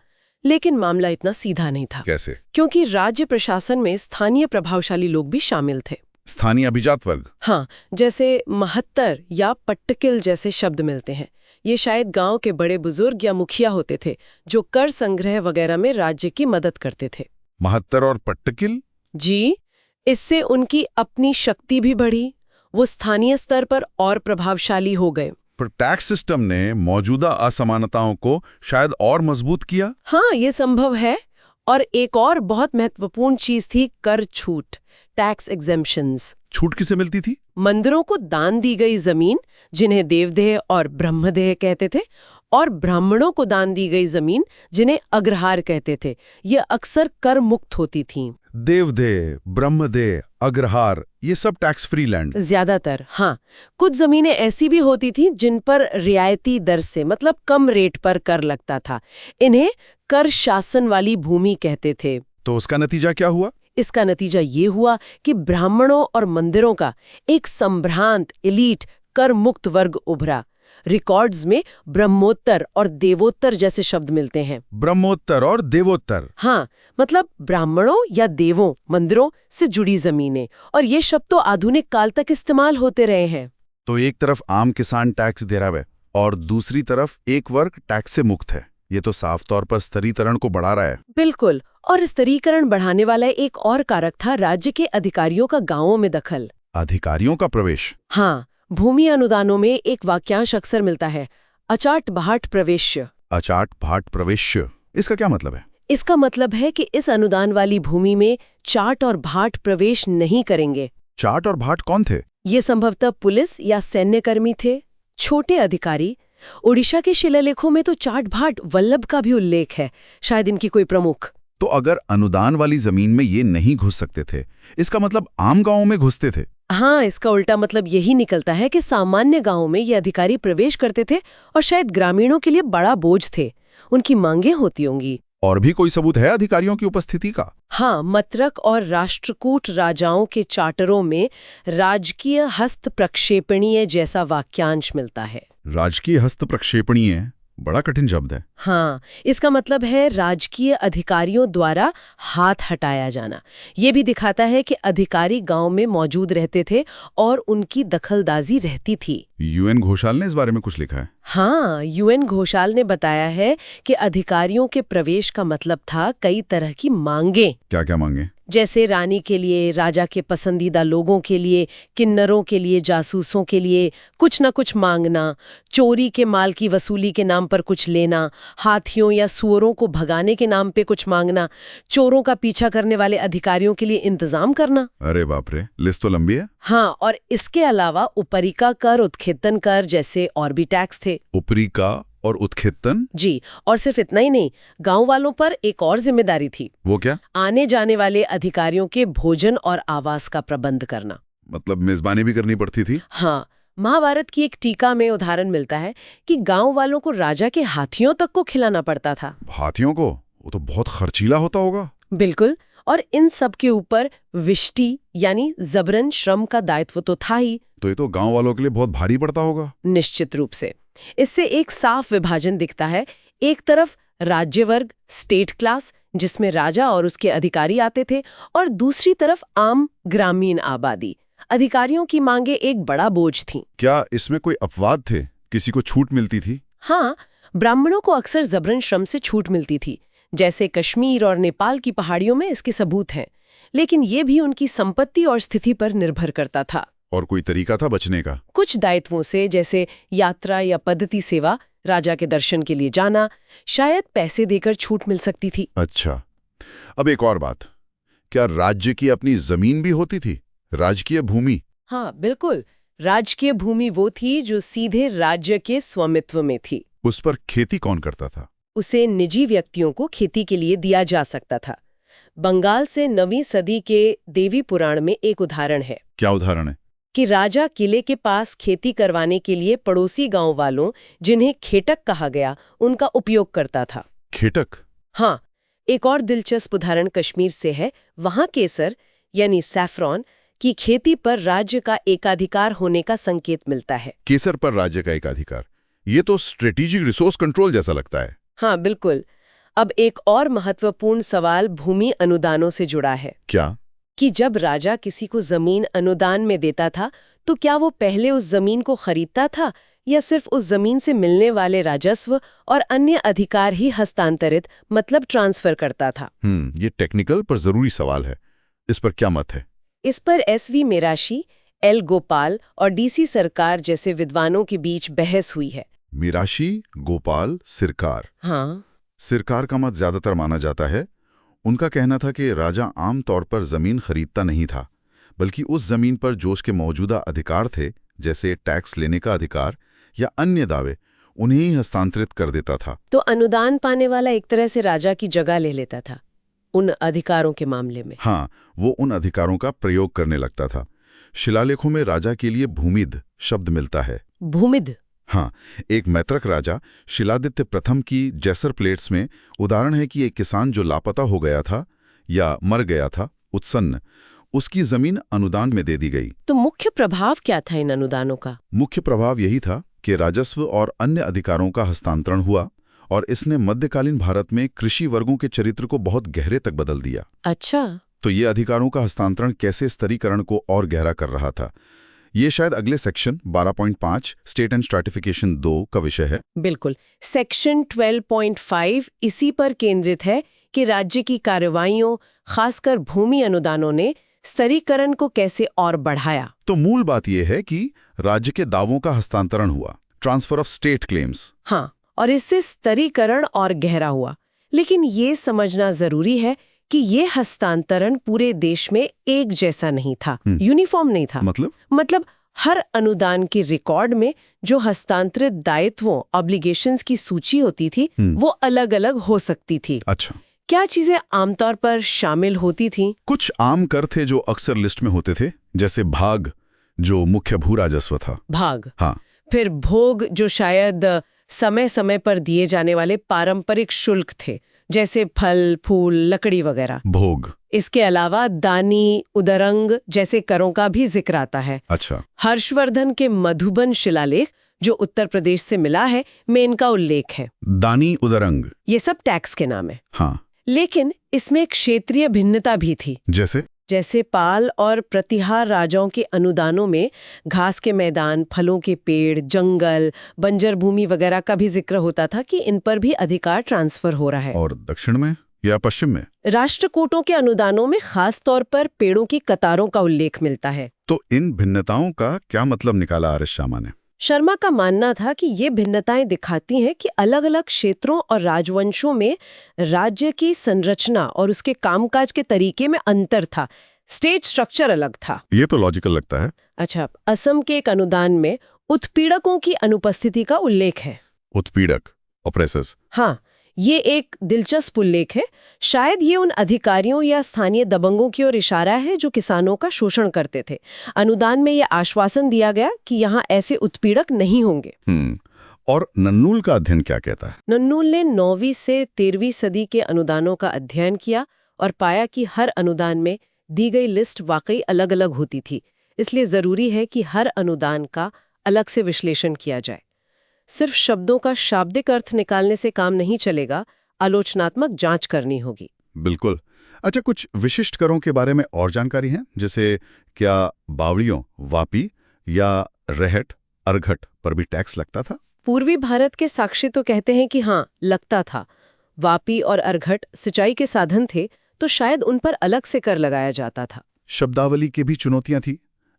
[SPEAKER 2] लेकिन मामला इतना सीधा नहीं था।
[SPEAKER 1] कैसे?
[SPEAKER 2] क्योंकि राज्य प्रशासन में स्थानीय प्रभावशाली लोग भी शामिल थे।
[SPEAKER 1] स्थानीय अभिजात वर्ग?
[SPEAKER 2] हाँ, जैसे महत्तर या पट्टकिल जैसे शब्द मिलते हैं। ये शायद गांव के बड़े बुजुर्ग या मुखिया होते थे जो कर संग्रह वगैरह में राज्य की मदद करते थे।
[SPEAKER 1] महत्तर और पट्टकिल?
[SPEAKER 2] जी, इससे उनकी अपनी शक्ति भी बढ़ी, वो स्थानीय स्तर पर और प्रभावशाली हो गए।
[SPEAKER 1] पर टैक्स सिस्टम ने मौजूदा असमानताओं को शायद और मजबूत किया?
[SPEAKER 2] हाँ, ये संभव है। और एक और बहुत महत्वपूर्ण चीज थी कर छूट, टैक्स एग्जेम्पशंस।
[SPEAKER 1] छूट किसे मिलती थी?
[SPEAKER 2] मंदिरों को दान दी गई जमीन, जिन्हें देवदेह और ब्रह्मदेह कहते थे, और ब्राह्मणों को दान दी गई जमीन, जिन्हें अग्रहार कहते थे, ये अक्सर कर मुक्त होती थीं।
[SPEAKER 1] देवदेह, ब्रह्मदेह, अग्रहार, ये सब टैक्स फ्री लैंड?
[SPEAKER 2] ज्यादातर, हाँ। कुछ जमीनें ऐसी भी होती थीं जिन पर रियायती दर से मतलब कम रेट पर कर लगता था। इन्हें कर शासन वाली भूमि कहते थे।
[SPEAKER 1] तो उसका नतीजा क्या हुआ?
[SPEAKER 2] इसका नतीजा ये हुआ कि ब्राह्मणों और मंदिरों का एक संभ्रांत एलीट कर मुक्त वर्ग उभरा। रिकॉर्ड्स में ब्रह्मोत्तर और देवोत्तर जैसे शब्द मिलते हैं।
[SPEAKER 1] ब्रह्मोत्तर और देवोत्तर?
[SPEAKER 2] हाँ, मतलब ब्राह्मणों या देवों, मंदिरों से जुड़ी जमीनें। और ये शब्द तो आधुनिक काल तक इस्तेमाल होते रहे हैं।
[SPEAKER 1] तो एक तरफ आम किसान टैक्स दे रहा है और दूसरी तरफ एक वर्ग टैक्स से मुक्त है। ये तो साफ तौर पर स्तरीकरण को बढ़ा रहा है।
[SPEAKER 2] बिल्कुल। और स्तरीकरण बढ़ाने वाला एक और कारक था राज्य के अधिकारियों का गांवों में दखल।
[SPEAKER 1] अधिकारियों का प्रवेश?
[SPEAKER 2] हाँ, भूमि अनुदानों में एक वाक्यांश अक्सर मिलता है, अचाट भाट प्रवेश्य।
[SPEAKER 1] अचाट भाट प्रवेश्य, इसका क्या मतलब है?
[SPEAKER 2] इसका मतलब है कि इस अनुदान वाली भूमि में चाट और भाट प्रवेश नहीं करेंगे।
[SPEAKER 1] चाट और भाट कौन थे?
[SPEAKER 2] ये संभवतः पुलिस या सैन्यकर्मी थे। छोटे अधिकारी। ओडिशा के शिलालेखों में तो चाट भाट वल्लभ का भी उल्लेख है, शायद इनकी कोई प्रमुख।
[SPEAKER 1] तो अगर अनुदान वाली जमीन में ये नहीं घुस सकते थे, इसका मतलब आम गांवों में घुसते थे।
[SPEAKER 2] हाँ, इसका उल्टा मतलब यही निकलता है कि सामान्य गांवों में ये अधिकारी प्रवेश करते थे और शायद ग्रामीणों के लिए बड़ा बोझ थे। उनकी मांगें होती होंगी।
[SPEAKER 1] और भी कोई सबूत है अधिकारियों की उपस्थिति का?
[SPEAKER 2] हाँ, मत्रक और राष्ट्रकूट राजाओं के चार्टरों में राजकीय हस्त प्रक्षेपणीय जैसा वाक्यांश मिलता है।
[SPEAKER 1] राजकीय हस्त प्रक्षेपणीय बड़ा कठिन शब्द है।
[SPEAKER 2] हाँ, इसका मतलब है राजकीय अधिकारियों द्वारा हाथ हटाया जाना। ये भी दिखाता है कि अधिकारी गांव में मौजूद रहते थे और उनकी दखलंदाजी रहती थी।
[SPEAKER 1] यूएन घोषाल ने इस बारे में कुछ लिखा है?
[SPEAKER 2] हाँ, यूएन घोषाल ने बताया है कि अधिकारियों के प्रवेश का मतलब था कई तरह की मांगें।
[SPEAKER 1] क्या क्या मांगे?
[SPEAKER 2] जैसे रानी के लिए, राजा के पसंदीदा लोगों के लिए, किन्नरों के लिए, जासूसों के लिए कुछ न कुछ मांगना, चोरी के माल की वसूली के नाम पर कुछ लेना, हाथियों या सुअरों को भगाने के नाम पे कुछ मांगना, चोरों का पीछा करने वाले अधिकारियों के लिए इंतजाम करना।
[SPEAKER 1] अरे बाप रे, लिस्ट तो लंबी है।
[SPEAKER 2] हाँ, और इसके अलावा उपरिका कर, उत्खेतन कर जैसे और भी टैक्स थे।
[SPEAKER 1] उपरिका और उत्खेतन?
[SPEAKER 2] जी, और सिर्फ इतना ही नहीं, गांव वालों पर एक और जिम्मेदारी थी।
[SPEAKER 1] वो क्या?
[SPEAKER 2] आने जाने वाले अधिकारियों के भोजन और आवास का प्रबंध करना।
[SPEAKER 1] मतलब मेजबानी भी करनी पड़ती थी?
[SPEAKER 2] हाँ, महाभारत की एक टीका में उदाहरण मिलता है कि गांव वालों को राजा के हाथियों तक को खिलाना पड़ता था।
[SPEAKER 1] हाथियों को? वो तो बहुत खर्चीला होता होगा।
[SPEAKER 2] बिल्कुल, और इन सब के ऊपर विष्टि यानी जबरन श्रम का दायित्व तो था ही।
[SPEAKER 1] तो ये तो गांव वालों के लिए बहुत भारी पड़ता होगा।
[SPEAKER 2] निश्चित रूप से। इससे एक साफ विभाजन दिखता है। एक तरफ राज्य वर्ग, स्टेट क्लास, जिसमें राजा और उसके अधिकारी आते थे, और दूसरी तरफ आम ग्रामीण आबादी। अधिकारियों की मांगे एक बड़ा बोझ थीं।
[SPEAKER 1] क्या इसमें कोई अपवाद थे? किसी को छूट मिलती थी?
[SPEAKER 2] हाँ, ब्राह्मणों को अक्सर जबरन श्रम से छूट मिलती थी, जैसे कश्मीर और नेपाल की पहाड़ियों में इसके सबूत हैं। लेकिन ये भी उनकी संपत्ति और स्थिति पर निर्भर करता था।
[SPEAKER 1] और कोई तरीका था बचने का?
[SPEAKER 2] कुछ दायित्वों से, जैसे यात्रा या पद्धति सेवा, राजा के दर्शन के लिए जाना, शायद पैसे देकर छूट मिल सकती थी।
[SPEAKER 1] अच्छा, अब एक और बात, क्या राज्य की अपनी जमीन भी होती थी? राजकीय भूमि?
[SPEAKER 2] हाँ, बिल्कुल। राजकीय भूमि वो थी जो सीधे राज्य के स्वामित्व में थी।
[SPEAKER 1] उस पर खेती कौन करता था?
[SPEAKER 2] उसे निजी व्यक्तियों को खेती के लिए दिया जा सकता था। बंगाल से 9वीं सदी के देवी पुराण में एक उदाहरण है।
[SPEAKER 1] क्या उदाहरण है?
[SPEAKER 2] कि राजा किले के पास खेती करवाने के लिए पड़ोसी गांव वालों, जिन्हें खेटक कहा गया, उनका उपयोग करता था।
[SPEAKER 1] खेटक?
[SPEAKER 2] हाँ, एक और दिलचस्प उदाहरण कश्मीर से है। वहां केसर यानी सैफरॉन की खेती पर राज्य का एकाधिकार होने का संकेत मिलता है।
[SPEAKER 1] केसर पर राज्य का एकाधिकार, ये तो स्ट्रेटेजिक रिसोर्स कंट्रोल जैसा लगता है।
[SPEAKER 2] हाँ, बिल्कुल। अब एक और महत्वपूर्ण सवाल भूमि अनुदानों से जुड़ा है।
[SPEAKER 1] क्या?
[SPEAKER 2] कि जब राजा किसी को जमीन अनुदान में देता था, तो क्या वो पहले उस जमीन को खरीदता था या सिर्फ उस जमीन से मिलने वाले राजस्व और अन्य अधिकार ही हस्तांतरित, मतलब ट्रांसफर करता था?
[SPEAKER 1] ये टेक्निकल पर जरूरी सवाल है। इस पर क्या मत है?
[SPEAKER 2] इस पर एसवी मेराशी, एल गोपाल और डीसी सरकार जैसे विद्वानों के बीच बहस हुई है।
[SPEAKER 1] मेराशी, गोपाल, सिरकार।
[SPEAKER 2] हाँ,
[SPEAKER 1] सिरकार का मत ज्यादातर माना जाता है। उनका कहना था कि राजा आम तौर पर जमीन खरीदता नहीं था, बल्कि उस जमीन पर जो उसके मौजूदा अधिकार थे, जैसे टैक्स लेने का अधिकार या अन्य दावे, उन्हें ही हस्तांतरित कर देता था।
[SPEAKER 2] तो अनुदान पाने वाला एक तरह से राजा की जगह ले लेता था उन अधिकारों के मामले में।
[SPEAKER 1] हाँ, वो उन अधिकारों का प्रयोग करने लगता था। शिलालेखों में राजा के लिए भूमिद शब्द मिलता है।
[SPEAKER 2] भूमिद?
[SPEAKER 1] हाँ, एक मैत्रक राजा शिलादित्य प्रथम की जैसर प्लेट्स में उदाहरण है कि एक किसान जो लापता हो गया था या मर गया था, उत्सन्न, उसकी जमीन अनुदान में दे दी गई।
[SPEAKER 2] तो मुख्य प्रभाव क्या था इन अनुदानों का?
[SPEAKER 1] मुख्य प्रभाव यही था कि राजस्व और अन्य अधिकारों का हस्तांतरण हुआ, और इसने मध्यकालीन भारत में कृषि वर्गों के चरित्र को बहुत गहरे तक बदल दिया।
[SPEAKER 2] अच्छा,
[SPEAKER 1] तो ये अधिकारों का हस्तांतरण कैसे स्तरीकरण को और गहरा कर रहा था, ये शायद अगले सेक्शन 12.5 स्टेट एंड स्ट्रैटिफिकेशन 2 का विषय है।
[SPEAKER 2] बिल्कुल। सेक्शन 12.5 इसी पर केंद्रित है कि राज्य की कार्रवाइयों, खासकर भूमि अनुदानों ने स्तरीकरण को कैसे और बढ़ाया।
[SPEAKER 1] तो मूल बात यह है कि राज्य के दावों का हस्तांतरण हुआ, ट्रांसफर ऑफ स्टेट क्लेम्स।
[SPEAKER 2] हाँ, और इससे स्तरीकरण और गहरा हुआ। लेकिन ये समझना जरूरी है कि ये हस्तांतरण पूरे देश में एक जैसा नहीं था, यूनिफॉर्म नहीं था।
[SPEAKER 1] मतलब
[SPEAKER 2] हर अनुदान के रिकॉर्ड में जो हस्तांतरित दायित्वों ऑब्लिगेशंस की सूची होती थी वो अलग अलग हो सकती थी।
[SPEAKER 1] अच्छा,
[SPEAKER 2] क्या चीजें आमतौर पर शामिल होती थीं?
[SPEAKER 1] कुछ आम कर थे जो अक्सर लिस्ट में होते थे, जैसे भाग जो मुख्य भू राजस्व था।
[SPEAKER 2] भाग,
[SPEAKER 1] हाँ।
[SPEAKER 2] फिर भोग जो शायद समय समय पर दिए जाने वाले पारंपरिक शुल्क थे, जैसे फल फूल लकड़ी वगैरह।
[SPEAKER 1] भोग।
[SPEAKER 2] इसके अलावा दानी उदरंग जैसे करों का भी जिक्र आता है।
[SPEAKER 1] अच्छा।
[SPEAKER 2] हर्षवर्धन के मधुबन शिलालेख जो उत्तर प्रदेश से मिला है में इनका उल्लेख है।
[SPEAKER 1] दानी उदरंग,
[SPEAKER 2] ये सब टैक्स के नाम है।
[SPEAKER 1] हाँ।
[SPEAKER 2] लेकिन इसमें एक क्षेत्रीय भिन्नता भी थी। जैसे पाल और प्रतिहार राजाओं के अनुदानों में घास के मैदान, फलों के पेड़, जंगल, बंजर भूमि वगैरह का भी जिक्र होता था कि इन पर भी अधिकार ट्रांसफर हो रहा है।
[SPEAKER 1] और दक्षिण में या पश्चिम में?
[SPEAKER 2] राष्ट्रकूटों के अनुदानों में खास तौर पर पेड़ों की कतारों का उल्लेख मिलता है।
[SPEAKER 1] तो इन भिन्नताओं का क्या मतलब निकाला आर एस शर्मा ने?
[SPEAKER 2] शर्मा का मानना था कि ये भिन्नताएं दिखाती हैं कि अलग अलग क्षेत्रों और राजवंशों में राज्य की संरचना और उसके कामकाज के तरीके में अंतर था। स्टेट स्ट्रक्चर अलग था।
[SPEAKER 1] ये तो लॉजिकल लगता है।
[SPEAKER 2] अच्छा, असम के एक अनुदान में उत्पीड़कों की अनुपस्थिति का उल्लेख है।
[SPEAKER 1] उत्पीड़क, ऑपरेसर्स।
[SPEAKER 2] हाँ, ये एक दिलचस्प उल्लेख है। शायद ये उन अधिकारियों या स्थानीय दबंगों की ओर इशारा है जो किसानों का शोषण करते थे। अनुदान में यह आश्वासन दिया गया कि यहाँ ऐसे उत्पीड़क नहीं होंगे।
[SPEAKER 1] और नन्नूल का अध्ययन क्या कहता है?
[SPEAKER 2] नन्नूल ने 9वीं से 13वीं सदी के अनुदानों का अध्ययन किया और पाया कि हर अनुदान में दी गई लिस्ट वाकई अलग अलग होती थी। इसलिए जरूरी है कि हर अनुदान का अलग से विश्लेषण किया जाए। सिर्फ शब्दों का शाब्दिक अर्थ निकालने से काम नहीं चलेगा, आलोचनात्मक जांच करनी होगी।
[SPEAKER 1] बिल्कुल। अच्छा, कुछ विशिष्ट करों के बारे में और जानकारी है? जैसे क्या बावड़ियों, वापी या रहट, अर्घट पर भी टैक्स लगता था?
[SPEAKER 2] पूर्वी भारत के साक्षी तो कहते हैं कि हाँ, लगता था। वापी और अर्घट सिंचाई के साधन थे, तो शायद उन पर अलग से कर लगाया जाता था।
[SPEAKER 1] शब्दावली की भी चुनौतियां थी,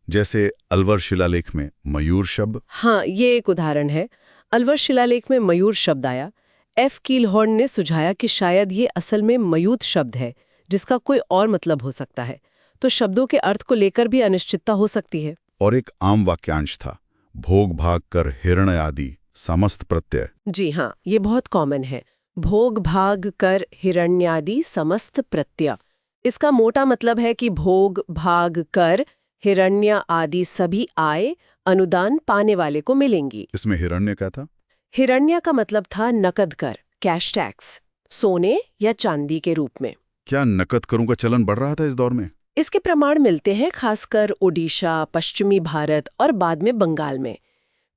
[SPEAKER 1] जैसे अलवर शिलालेख में मयूर शब्द।
[SPEAKER 2] हाँ, ये एक उदाहरण है। अलवर शिलालेख में मयूर शब्द आया। एफ कीलहॉर्न ने सुझाया कि शायद ये असल में मयूत शब्द है, जिसका कोई और मतलब हो सकता है। तो शब्दों के अर्थ को लेकर भी अनिश्चितता हो सकती है।
[SPEAKER 1] और एक आम वाक्यांश था, भोग भाग कर हिरण आदि समस्त प्रत्यय।
[SPEAKER 2] जी हाँ, ये बहुत कॉमन है। भोग भाग कर हिरण्यादि समस्त प्रत्यय। इसका मोटा मतलब है कि भोग भाग कर हिरण्य आदि सभी आय अनुदान पाने वाले को मिलेंगी।
[SPEAKER 1] इसमें हिरण्य क्या था?
[SPEAKER 2] हिरण्य का मतलब था नकद कर, कैश टैक्स, सोने या चांदी के रूप में।
[SPEAKER 1] क्या नकद करों का चलन बढ़ रहा था इस दौर में?
[SPEAKER 2] इसके प्रमाण मिलते हैं खासकर ओडिशा, पश्चिमी भारत और बाद में बंगाल में।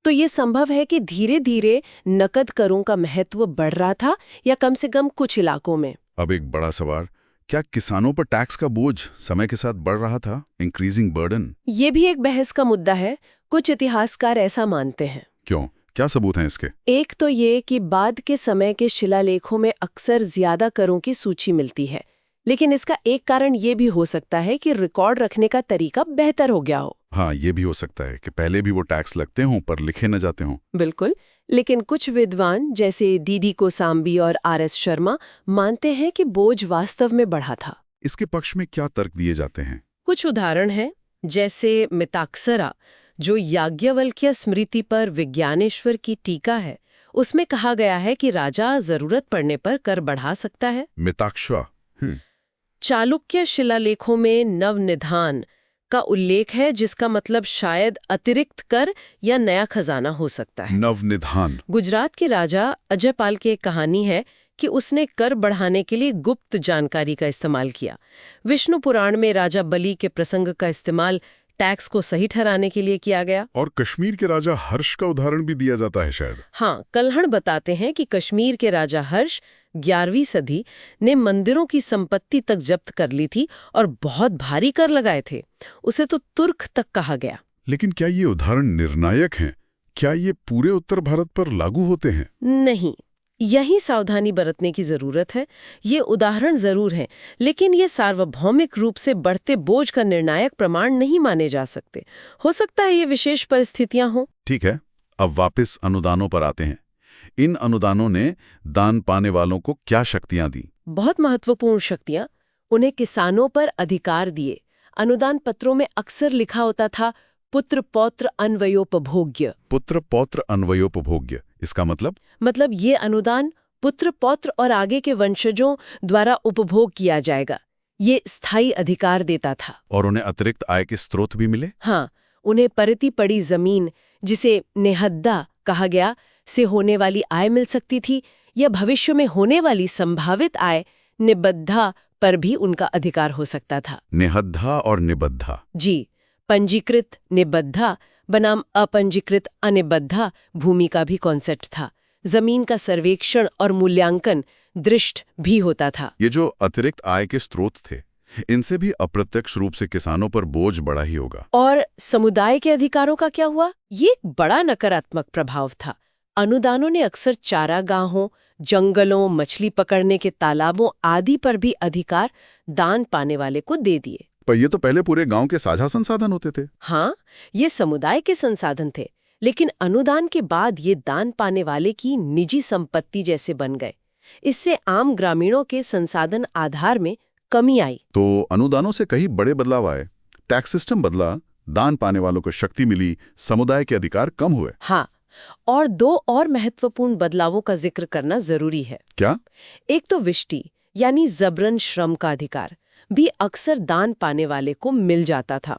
[SPEAKER 2] तो ये संभव है कि धीरे धीरे नकद करों का महत्व बढ़ रहा था, या कम से कम कुछ इलाकों में।
[SPEAKER 1] अब एक बड़ा सवाल, क्या किसानों पर टैक्स का बोझ समय के साथ बढ़ रहा था? Increasing burden.
[SPEAKER 2] ये भी एक बहस का मुद्दा है। कुछ इतिहासकार ऐसा मानते हैं।
[SPEAKER 1] क्यों? क्या सबूत हैं इसके?
[SPEAKER 2] एक तो ये कि बाद के समय के शिलालेखों में अक्सर ज्यादा करों की सूची मिलती है, लेकिन इसका एक कारण ये भी हो सकता है कि रिकॉर्ड रखने का तरीका बेहतर हो गया हो।
[SPEAKER 1] हाँ, ये भी हो सकता है कि पहले भी वो टैक्स लगते हों पर लिखे न जाते हों।
[SPEAKER 2] बिल्कुल, लेकिन कुछ विद्वान जैसे डी.डी. कोसाम्बी और आर.एस. शर्मा मानते हैं कि बोझ वास्तव में बढ़ा था।
[SPEAKER 1] इसके पक्ष में क्या तर्क दिए जाते हैं?
[SPEAKER 2] कुछ उदाहरण हैं, जैसे मिताक्षरा जो याज्ञवल्क्य स्मृति पर विज्ञानेश्वर की टीका है, उसमें कहा गया है कि राजा जरूरत पड़ने पर कर बढ़ा सकता है।
[SPEAKER 1] मिताक्षरा।
[SPEAKER 2] चालुक्य शिलालेखों में नवनिधान का उल्लेख है, जिसका मतलब शायद अतिरिक्त कर या नया खजाना हो सकता है।
[SPEAKER 1] नवनिधान।
[SPEAKER 2] गुजरात के राजा अजयपाल की एक कहानी है कि उसने कर बढ़ाने के लिए गुप्त जानकारी का इस्तेमाल किया। विष्णु पुराण में राजा बलि के प्रसंग का इस्तेमाल टैक्स को सही ठहराने के लिए किया गया।
[SPEAKER 1] और कश्मीर के राजा हर्ष का उदाहरण भी दिया जाता है शायद।
[SPEAKER 2] हाँ, कल्हण बताते हैं कि कश्मीर के राजा हर्ष 11वीं सदी ने मंदिरों की संपत्ति तक जब्त कर ली थी और बहुत भारी कर लगाए थे। उसे तो तुर्क तक कहा गया।
[SPEAKER 1] लेकिन क्या ये उदाहरण निर्णायक हैं? क्या ये पूरे उत्तर भारत पर लागू होते हैं?
[SPEAKER 2] नहीं, यही सावधानी बरतने की जरूरत है। ये उदाहरण जरूर हैं, लेकिन ये सार्वभौमिक रूप से बढ़ते बोझ का निर्णायक प्रमाण नहीं माने जा सकते। हो सकता है ये विशेष परिस्थितियां हों।
[SPEAKER 1] ठीक है, अब वापस अनुदानों पर आते हैं। इन अनुदानों ने दान पाने वालों को क्या शक्तियां दी?
[SPEAKER 2] बहुत महत्वपूर्ण शक्तियां। उन्हें किसानों पर अधिकार दिए। अनुदान पत्रों में अक्सर लिखा होता था पुत्र पौत्र अन्वयोपभोग्य।
[SPEAKER 1] पुत्र पौत्र अन्वयोपभोग्य, इसका मतलब
[SPEAKER 2] ये अनुदान पुत्र पौत्र और आगे के वंशजों द्वारा उपभोग किया जाएगा। ये स्थायी अधिकार देता था।
[SPEAKER 1] और उन्हें अतिरिक्त आय के स्रोत भी मिले।
[SPEAKER 2] हाँ, उन्हें परती पड़ी जमीन, जिसे नेहद्दा कहा गया, से होने वाली आय मिल सकती थी, या भविष्य में होने वाली संभावित आय निबद्धा पर भी उनका अधिकार हो सकता था।
[SPEAKER 1] नेहद्दा और निबद्धा।
[SPEAKER 2] जी, पंजीकृत निबद्धा बनाम अपंजीकृत अनिबद्धा भूमि का भी कॉन्सेप्ट था। जमीन का सर्वेक्षण और मूल्यांकन दृष्ट भी होता था।
[SPEAKER 1] ये जो अतिरिक्त आय के स्रोत थे, इनसे भी अप्रत्यक्ष रूप से किसानों पर बोझ बढ़ा ही होगा।
[SPEAKER 2] और समुदाय के अधिकारों का क्या हुआ? ये एक बड़ा नकारात्मक प्रभाव था। अनुदानों ने अक्सर चारागाहों, जंगलों, मछली पकड़ने के तालाबों आदि पर भी अधिकार दान पाने वाले को दे दिए।
[SPEAKER 1] पर ये तो पहले पूरे गांव के साझा संसाधन होते थे।
[SPEAKER 2] हाँ, ये समुदाय के संसाधन थे, लेकिन अनुदान के बाद ये दान पाने वाले की निजी संपत्ति जैसे बन गए। इससे आम ग्रामीणों के संसाधन आधार में कमी आई।
[SPEAKER 1] तो अनुदानों से कई बड़े बदलाव आए। टैक्स सिस्टम बदला, दान पाने वालों को शक्ति मिली, समुदाय के अधिकार कम हुए।
[SPEAKER 2] हाँ, और दो और महत्वपूर्ण बदलावों का जिक्र करना जरूरी है।
[SPEAKER 1] क्या?
[SPEAKER 2] एक तो विष्टि यानी जबरन श्रम का अधिकार भी अक्सर दान पाने वाले को मिल जाता था।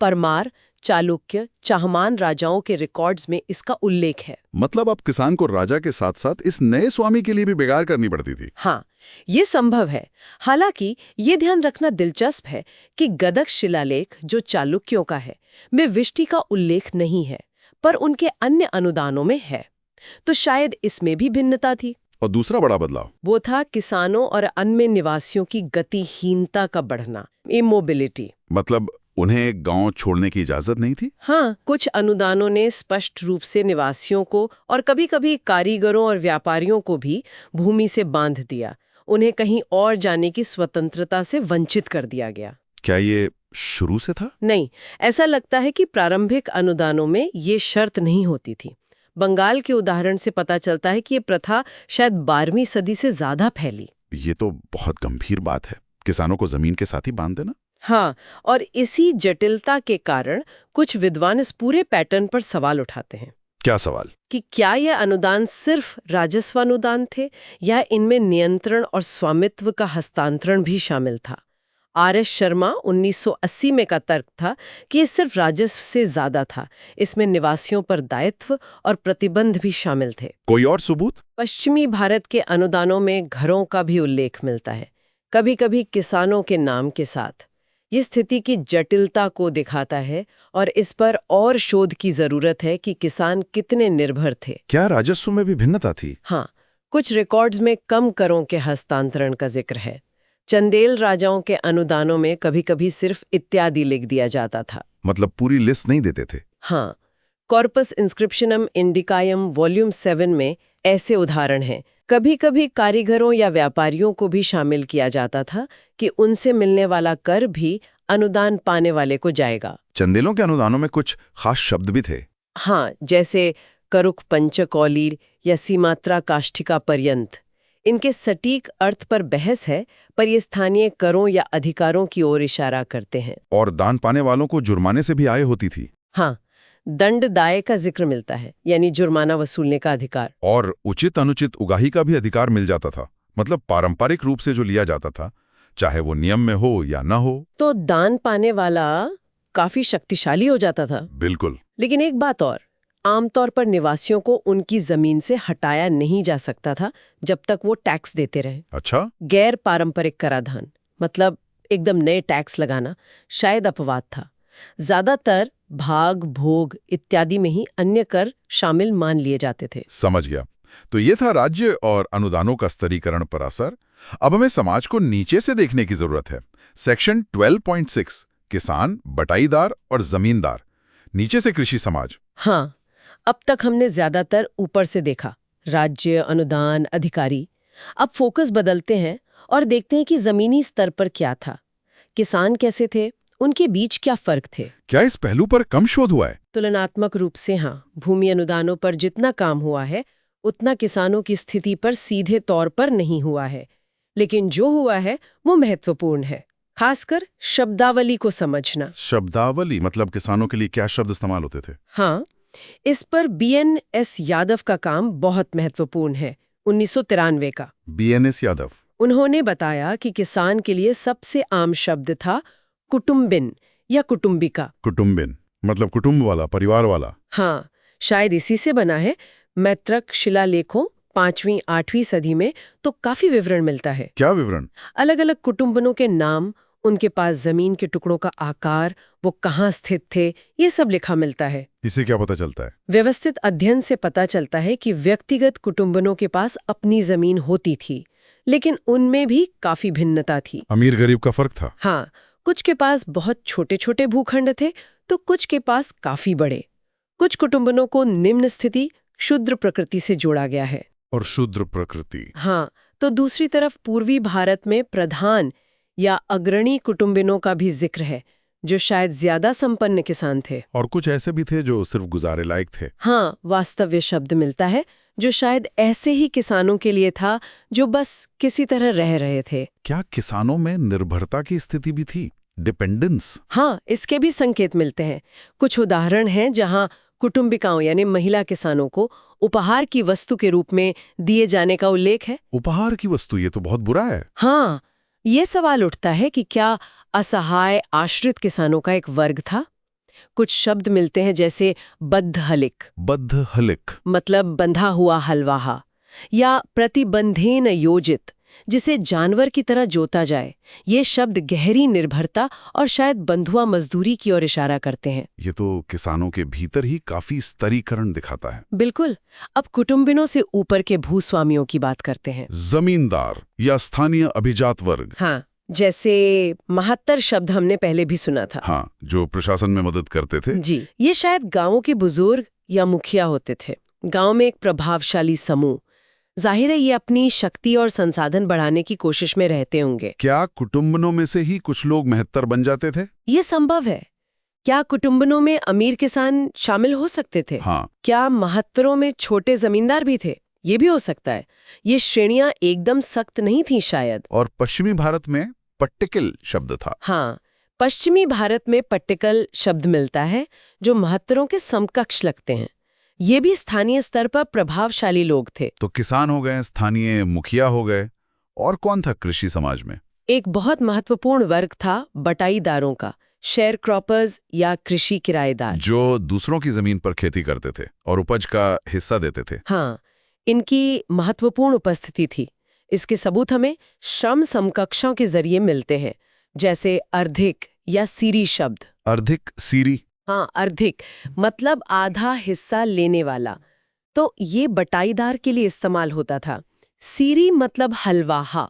[SPEAKER 2] परमार, चालुक्य, चाहमान राजाओं के रिकॉर्ड्स में इसका उल्लेख है।
[SPEAKER 1] मतलब अब किसान को राजा के साथ साथ इस नए स्वामी के लिए भी बेगार करनी पड़ती थी।
[SPEAKER 2] हाँ, ये संभव है। हालांकि ये ध्यान रखना दिलचस्प है कि गदग शिलालेख, जो चालुक्यों का है, में विष्टि का उल्लेख नहीं है, पर उनके अन्य अनुदानों में है। तो शायद इसमें भी भिन्नता थी।
[SPEAKER 1] और दूसरा बड़ा बदलाव
[SPEAKER 2] वो था किसानों और अन्य निवासियों की गतिहीनता का बढ़ना, इमोबिलिटी।
[SPEAKER 1] मतलब उन्हें गांव छोड़ने की इजाजत नहीं थी।
[SPEAKER 2] हाँ, कुछ अनुदानों ने स्पष्ट रूप से निवासियों को और कभी-कभी कारीगरों और व्यापारियों को भी भूमि से बांध दिया। उन्हें कहीं और जाने की स्वतंत्रता से वंचित कर दिया गया।
[SPEAKER 1] क्या ये शुरू से था?
[SPEAKER 2] नहीं, ऐसा लगता है कि प्रारंभिक अनुदानों में ये शर्त नहीं होती थी। बंगाल के उदाहरण से पता चलता है कि ये प्रथा शायद 12वीं सदी से ज्यादा फैली।
[SPEAKER 1] ये तो बहुत गंभीर बात है, किसानों को जमीन के साथ ही बांध देना।
[SPEAKER 2] हाँ, और इसी जटिलता के कारण कुछ विद्वान इस पूरे पैटर्न पर सवाल उठाते हैं।
[SPEAKER 1] क्या सवाल? कि
[SPEAKER 2] क्या यह अनुदान सिर्फ राजस्व अनुदान थे या इनमें नियंत्रण और स्वामित्व का हस्तांतरण भी शामिल था? आर.एस. शर्मा 1980 में का तर्क था कि ये सिर्फ राजस्व से ज्यादा था। इसमें निवासियों पर दायित्व और प्रतिबंध भी शामिल थे।
[SPEAKER 1] कोई और सबूत?
[SPEAKER 2] पश्चिमी भारत के अनुदानों में घरों का भी उल्लेख मिलता है, कभी-कभी किसानों के नाम के साथ। ये स्थिति की जटिलता को दिखाता है और इस पर और शोध की जरूरत है कि किसान कितने निर्भर थे।
[SPEAKER 1] क्या राजस्व में भी भिन्नता थी?
[SPEAKER 2] हाँ, कुछ रिकॉर्ड्स में कम करों के हस्तांतरण का जिक्र है। चंदेल राजाओं के अनुदानों में कभी-कभी सिर्फ इत्यादि लिख दिया जाता था।
[SPEAKER 1] मतलब पूरी लिस्ट नहीं देते थे?
[SPEAKER 2] हाँ, कॉर्पस इंस्क्रिप्शनम इंडिकायम वॉल्यूम 7 में ऐसे उदाहरण हैं। कभी-कभी कारीगरों या व्यापारियों को भी शामिल किया जाता था कि उनसे मिलने वाला कर भी अनुदान पाने वाले को जाएगा।
[SPEAKER 1] चंदेलों के अनुदानों में कुछ खास शब्द भी थे।
[SPEAKER 2] हाँ, जैसे करुक पंचकौलीर या सीमात्रा काष्ठिका पर्यंत। इनके सटीक अर्थ पर बहस है, पर ये स्थानीय करों या अधिकारों की ओर इशारा करते हैं।
[SPEAKER 1] और दान पाने वालों को जुर्माने से भी आय होती थी।
[SPEAKER 2] हाँ, दंड दाय का जिक्र मिलता है, यानी जुर्माना वसूलने का अधिकार।
[SPEAKER 1] और उचित अनुचित उगाही का भी अधिकार मिल जाता था। मतलब पारंपरिक रूप से जो लिया जाता था, चाहे वो नियम में हो या ना हो।
[SPEAKER 2] तो दान पाने वाला काफी शक्तिशाली हो जाता था।
[SPEAKER 1] बिल्कुल।
[SPEAKER 2] लेकिन एक बात और, आमतौर पर निवासियों को उनकी जमीन से हटाया नहीं जा सकता था जब तक वो टैक्स देते रहे।
[SPEAKER 1] अच्छा।
[SPEAKER 2] गैर पारंपरिक कराधान, मतलब एकदम नए टैक्स लगाना, शायद अपवाद था। ज्यादातर भाग, भोग इत्यादि में ही अन्य कर शामिल मान लिए जाते थे।
[SPEAKER 1] समझ गया। तो ये था राज्य और अनुदानों का स्तरीकरण पर असर। अब हमें समाज को नीचे से देखने की जरूरत है। सेक्शन 12.6 किसान, बटाईदार और जमींदार, नीचे से कृषि समाज।
[SPEAKER 2] हाँ, अब तक हमने ज्यादातर ऊपर से देखा, राज्य, अनुदान, अधिकारी। अब फोकस बदलते हैं और देखते हैं कि जमीनी स्तर पर क्या था। किसान कैसे थे, उनके बीच क्या फर्क थे।
[SPEAKER 1] क्या इस पहलू पर कम शोध हुआ है?
[SPEAKER 2] तुलनात्मक रूप से हाँ। भूमि अनुदानों पर जितना काम हुआ है उतना किसानों की स्थिति पर सीधे तौर पर नहीं हुआ है, लेकिन जो हुआ है वो महत्वपूर्ण है। खासकर शब्दावली को समझना।
[SPEAKER 1] शब्दावली मतलब किसानों के लिए क्या शब्द इस्तेमाल होते थे?
[SPEAKER 2] हाँ, इस पर BNS यादव का काम बहुत महत्वपूर्ण है, 1993 का।
[SPEAKER 1] BNS यादव
[SPEAKER 2] उन्होंने बताया कि किसान के लिए सबसे आम शब्द था कुटुंबिन या कुटुंबिका।
[SPEAKER 1] कुटुंबिन मतलब कुटुंब वाला, परिवार वाला।
[SPEAKER 2] हाँ, शायद इसी से बना है। मैत्रक शिलालेखों 5वीं 8वीं सदी में तो काफी विवरण मिलता है।
[SPEAKER 1] क्या विवरण?
[SPEAKER 2] अलग अलग कुटुंबनों के नाम, उनके पास जमीन के टुकड़ों का आकार, वो कहाँ स्थित थे, ये सब लिखा मिलता है।
[SPEAKER 1] इससे क्या पता चलता है?
[SPEAKER 2] व्यवस्थित अध्ययन से पता चलता है कि व्यक्तिगत कुटुंबनों के पास अपनी जमीन होती थी, लेकिन उनमें भी काफी भिन्नता थी।
[SPEAKER 1] अमीर गरीब का फर्क था।
[SPEAKER 2] हाँ, कुछ के पास बहुत छोटे छोटे भूखंड थे तो कुछ के पास काफी बड़े। कुछ कुटुंबनों को निम्न स्थिति शूद्र प्रकृति से जोड़ा गया है।
[SPEAKER 1] और शूद्र प्रकृति?
[SPEAKER 2] हाँ, तो दूसरी तरफ पूर्वी भारत में प्रधान या अग्रणी कुटुंबिनों का भी जिक्र है, जो शायद ज्यादा संपन्न किसान थे।
[SPEAKER 1] और कुछ ऐसे भी थे जो सिर्फ गुजारे लायक थे।
[SPEAKER 2] हाँ, वास्तव्य शब्द मिलता है, जो शायद ऐसे ही किसानों के लिए था जो बस किसी तरह रह रहे थे।
[SPEAKER 1] क्या किसानों में निर्भरता की स्थिति भी थी? डिपेंडेंस?
[SPEAKER 2] हाँ, इसके भी संकेत मिलते हैं। कुछ उदाहरण हैं जहाँ कुटुंबिकाओं यानी महिला किसानों को उपहार की वस्तु के रूप में दिए जाने का उल्लेख है।
[SPEAKER 1] उपहार की वस्तु, ये तो बहुत बुरा है।
[SPEAKER 2] हाँ, ये सवाल उठता है कि क्या असहाय आश्रित किसानों का एक वर्ग था? कुछ शब्द मिलते हैं जैसे बद्धहलिक।
[SPEAKER 1] बद्धहलिक
[SPEAKER 2] मतलब बंधा हुआ हलवाहा, या प्रतिबंधेन योजित, जिसे जानवर की तरह जोता जाए। ये शब्द गहरी निर्भरता और शायद बंधुआ मजदूरी की ओर इशारा करते हैं।
[SPEAKER 1] ये तो किसानों के भीतर ही काफी स्तरीकरण दिखाता है।
[SPEAKER 2] बिल्कुल। अब कुटुंबिनों से ऊपर के भूस्वामियों की बात करते हैं।
[SPEAKER 1] जमींदार या स्थानीय अभिजात वर्ग।
[SPEAKER 2] हाँ, जैसे महात्तर शब्द हमने पहले भी सुना था।
[SPEAKER 1] हाँ, जो प्रशासन में मदद करते थे।
[SPEAKER 2] जी, ये शायद गांवों के बुजुर्ग या मुखिया होते थे। गांव में एक प्रभावशाली समूह। जाहिर है ये अपनी शक्ति और संसाधन बढ़ाने की कोशिश में रहते होंगे।
[SPEAKER 1] क्या कुटुंबनों में से ही कुछ लोग महत्तर बन जाते थे?
[SPEAKER 2] ये संभव है। क्या कुटुंबनों में अमीर किसान शामिल हो सकते थे?
[SPEAKER 1] हाँ।
[SPEAKER 2] क्या महत्तरों में छोटे जमींदार भी थे? ये भी हो सकता है। ये श्रेणियां एकदम सख्त नहीं थी शायद।
[SPEAKER 1] और पश्चिमी भारत में पट्टिकल शब्द था।
[SPEAKER 2] हाँ, पश्चिमी भारत में पट्टिकल शब्द मिलता है, जो महत्तरों के समकक्ष लगते हैं। ये भी स्थानीय स्तर पर प्रभावशाली लोग थे।
[SPEAKER 1] तो किसान हो गए, स्थानीय मुखिया हो गए, और कौन था कृषि समाज में?
[SPEAKER 2] एक बहुत महत्वपूर्ण वर्ग था बटाईदारों का, शेयर क्रॉपर्स या कृषि किराएदार,
[SPEAKER 1] जो दूसरों की जमीन पर खेती करते थे और उपज का हिस्सा देते थे।
[SPEAKER 2] हाँ, इनकी महत्वपूर्ण उपस्थिति थी। इसके सबूत हमें श्रम समकक्षों के जरिए मिलते हैं, जैसे अर्धिक या सीरी शब्द।
[SPEAKER 1] अर्धिक, सीरी?
[SPEAKER 2] हाँ, अर्धिक मतलब आधा हिस्सा लेने वाला, तो ये बटाईदार के लिए इस्तेमाल होता था। सीरी मतलब हलवाहा।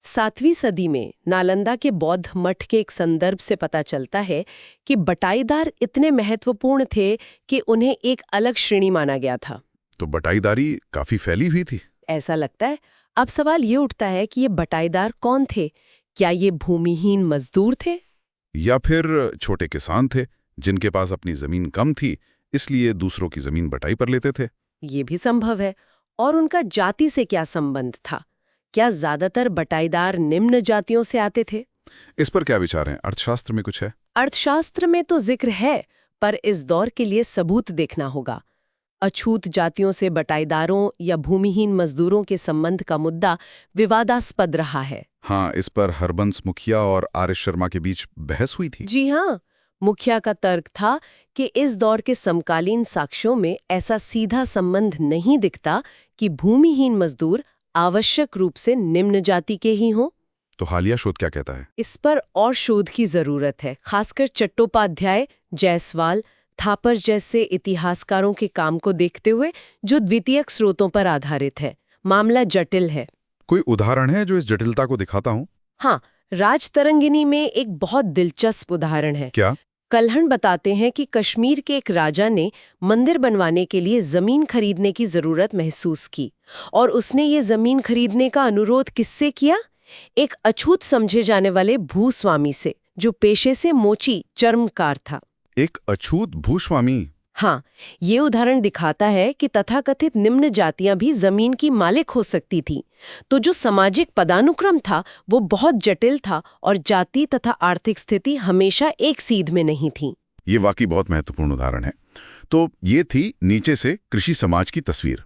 [SPEAKER 2] 7वीं सदी में नालंदा के बौद्ध मठ के एक संदर्भ से पता चलता है कि बटाईदार इतने महत्वपूर्ण थे कि उन्हें एक अलग श्रेणी माना गया था।
[SPEAKER 1] तो बटाईदारी काफी फैली हुई थी।
[SPEAKER 2] ऐसा लगता है। अब सवाल ये उठता है कि ये बटाईदार कौन थे? क्या ये भूमिहीन मजदूर थे,
[SPEAKER 1] या फिर छोटे किसान थे जिनके पास अपनी जमीन कम थी, इसलिए दूसरों की जमीन बटाई पर लेते थे?
[SPEAKER 2] ये भी संभव है। और उनका जाति से क्या संबंध था? क्या ज्यादातर बटाईदार निम्न जातियों से आते थे?
[SPEAKER 1] इस पर क्या विचार हैं? अर्थशास्त्र में कुछ है?
[SPEAKER 2] अर्थशास्त्र में तो जिक्र है, पर इस दौर के लिए सबूत देखना होगा। अछूत जातियों से बटाईदारों या भूमिहीन मजदूरों के संबंध का मुद्दा विवादास्पद रहा है।
[SPEAKER 1] हाँ, इस पर हरबंस मुखिया और आर एस शर्मा के बीच बहस हुई थी।
[SPEAKER 2] जी हाँ, मुखिया का तर्क था कि इस दौर के समकालीन साक्ष्यों में ऐसा सीधा संबंध नहीं दिखता कि भूमिहीन मजदूर आवश्यक रूप से निम्न जाति के ही हों।
[SPEAKER 1] तो हालिया शोध क्या कहता है?
[SPEAKER 2] इस पर और शोध की जरूरत है, खासकर चट्टोपाध्याय, जायसवाल, थापर जैसे इतिहासकारों के काम को देखते हुए, जो द्वितीयक स्रोतों पर आधारित है। मामला जटिल है।
[SPEAKER 1] कोई उदाहरण है जो इस जटिलता को दिखाता हूं?
[SPEAKER 2] हाँ, राजतरंगिनी में एक बहुत दिलचस्प उदाहरण है।
[SPEAKER 1] क्या?
[SPEAKER 2] कल्हण बताते हैं कि कश्मीर के एक राजा ने मंदिर बनवाने के लिए जमीन खरीदने की जरूरत महसूस की, और उसने ये जमीन खरीदने का अनुरोध किससे किया? एक अछूत समझे जाने वाले भूस्वामी से, जो पेशे से मोची चर्मकार था।
[SPEAKER 1] एक अछूत भूस्वामी?
[SPEAKER 2] हाँ, ये उदाहरण दिखाता है कि तथाकथित निम्न जातियां भी जमीन की मालिक हो सकती थी। तो जो सामाजिक पदानुक्रम था वो बहुत जटिल था और जाति तथा आर्थिक स्थिति हमेशा एक सीध में नहीं थी।
[SPEAKER 1] ये वाकई बहुत महत्वपूर्ण उदाहरण है। तो ये थी नीचे से कृषि समाज की तस्वीर।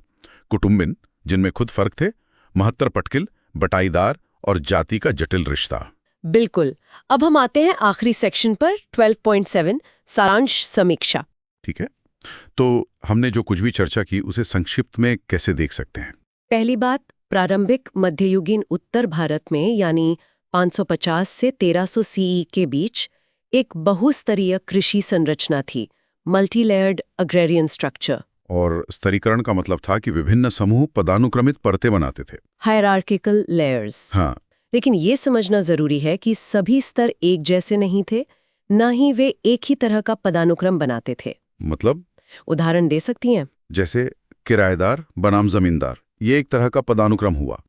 [SPEAKER 1] कुटुंबिन, जिनमें खुद फर्क थे, महत्तर पटकिल, बटाईदार और जाति का जटिल रिश्ता।
[SPEAKER 2] बिल्कुल। अब हम आते हैं आखिरी सेक्शन पर 12.7 सारांश समीक्षा।
[SPEAKER 1] ठीक है, तो हमने जो कुछ भी चर्चा की उसे संक्षिप्त में कैसे देख सकते हैं?
[SPEAKER 2] पहली बात, प्रारंभिक मध्ययुगीन उत्तर भारत में यानी 550 से 1300 सीई के बीच एक बहुस्तरीय कृषि संरचना थी, मल्टी लेयर्ड अग्रेरियन स्ट्रक्चर।
[SPEAKER 1] और स्तरीकरण का मतलब था कि विभिन्न समूह पदानुक्रमित परतें बनाते थे,
[SPEAKER 2] हायरार्किकल लेयर्स।
[SPEAKER 1] हाँ।
[SPEAKER 2] लेकिन ये समझना जरूरी है कि सभी स्तर एक जैसे नहीं थे, न ही वे एक ही तरह का पदानुक्रम बनाते थे।
[SPEAKER 1] मतलब?
[SPEAKER 2] उदाहरण दे सकती हैं?
[SPEAKER 1] जैसे किराएदार बनाम जमींदार, ये एक तरह का पदानुक्रम हुआ।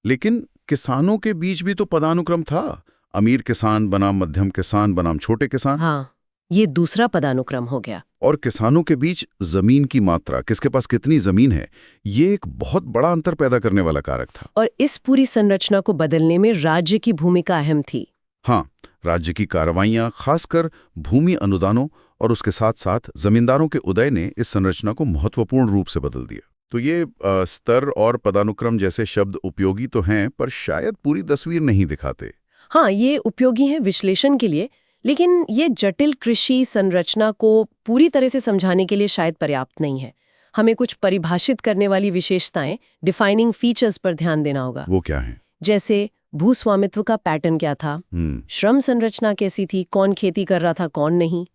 [SPEAKER 1] लेकिन किसानों के बीच भी तो पदानुक्रम था, अमीर किसान बनाम मध्यम किसान बनाम छोटे किसान।
[SPEAKER 2] हाँ, ये दूसरा पदानुक्रम हो गया।
[SPEAKER 1] और किसानों के बीच जमीन की मात्रा, किसके पास कितनी जमीन है, ये एक बहुत बड़ा अंतर पैदा करने वाला कारक था।
[SPEAKER 2] और इस पूरी संरचना को बदलने में राज्य की भूमिका अहम थी।
[SPEAKER 1] हाँ, राज्य की कार्रवाइयां, खासकर भूमि अनुदानों और उसके साथ साथ जमींदारों के उदय ने इस संरचना को महत्वपूर्ण रूप से बदल दिया। तो ये स्तर और पदानुक्रम जैसे शब्द उपयोगी तो हैं, पर शायद पूरी तस्वीर नहीं दिखाते।
[SPEAKER 2] हाँ, ये उपयोगी है विश्लेषण के लिए, लेकिन ये जटिल कृषि संरचना को पूरी तरह से समझाने के लिए शायद पर्याप्त नहीं है। हमें कुछ परिभाषित करने वाली विशेषताएं, डिफाइनिंग फीचर्स पर ध्यान देना होगा।
[SPEAKER 1] वो क्या है?
[SPEAKER 2] जैसे भूस्वामित्व का पैटर्न क्या था, श्रम संरचना कैसी थी, कौन खेती कर रहा था कौन नहीं,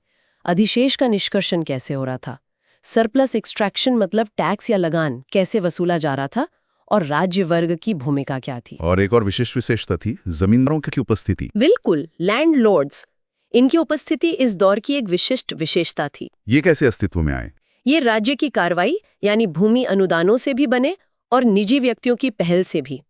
[SPEAKER 2] अधिशेष का निष्कर्षण कैसे हो रहा था, सरप्लस एक्सट्रैक्शन मतलब टैक्स या लगान कैसे वसूला जा रहा था, और राज्य वर्ग की भूमिका क्या थी।
[SPEAKER 1] और एक और विशेष विशेषता थी जमींदारों की उपस्थिति।
[SPEAKER 2] बिल्कुल, लैंडलॉर्ड्स, इनकी उपस्थिति इस दौर की एक विशिष्ट विशेषता थी।
[SPEAKER 1] ये कैसे अस्तित्व में आए?
[SPEAKER 2] ये राज्य की कार्रवाई यानी भूमि अनुदानों से भी बने और निजी व्यक्तियों की पहल से भी।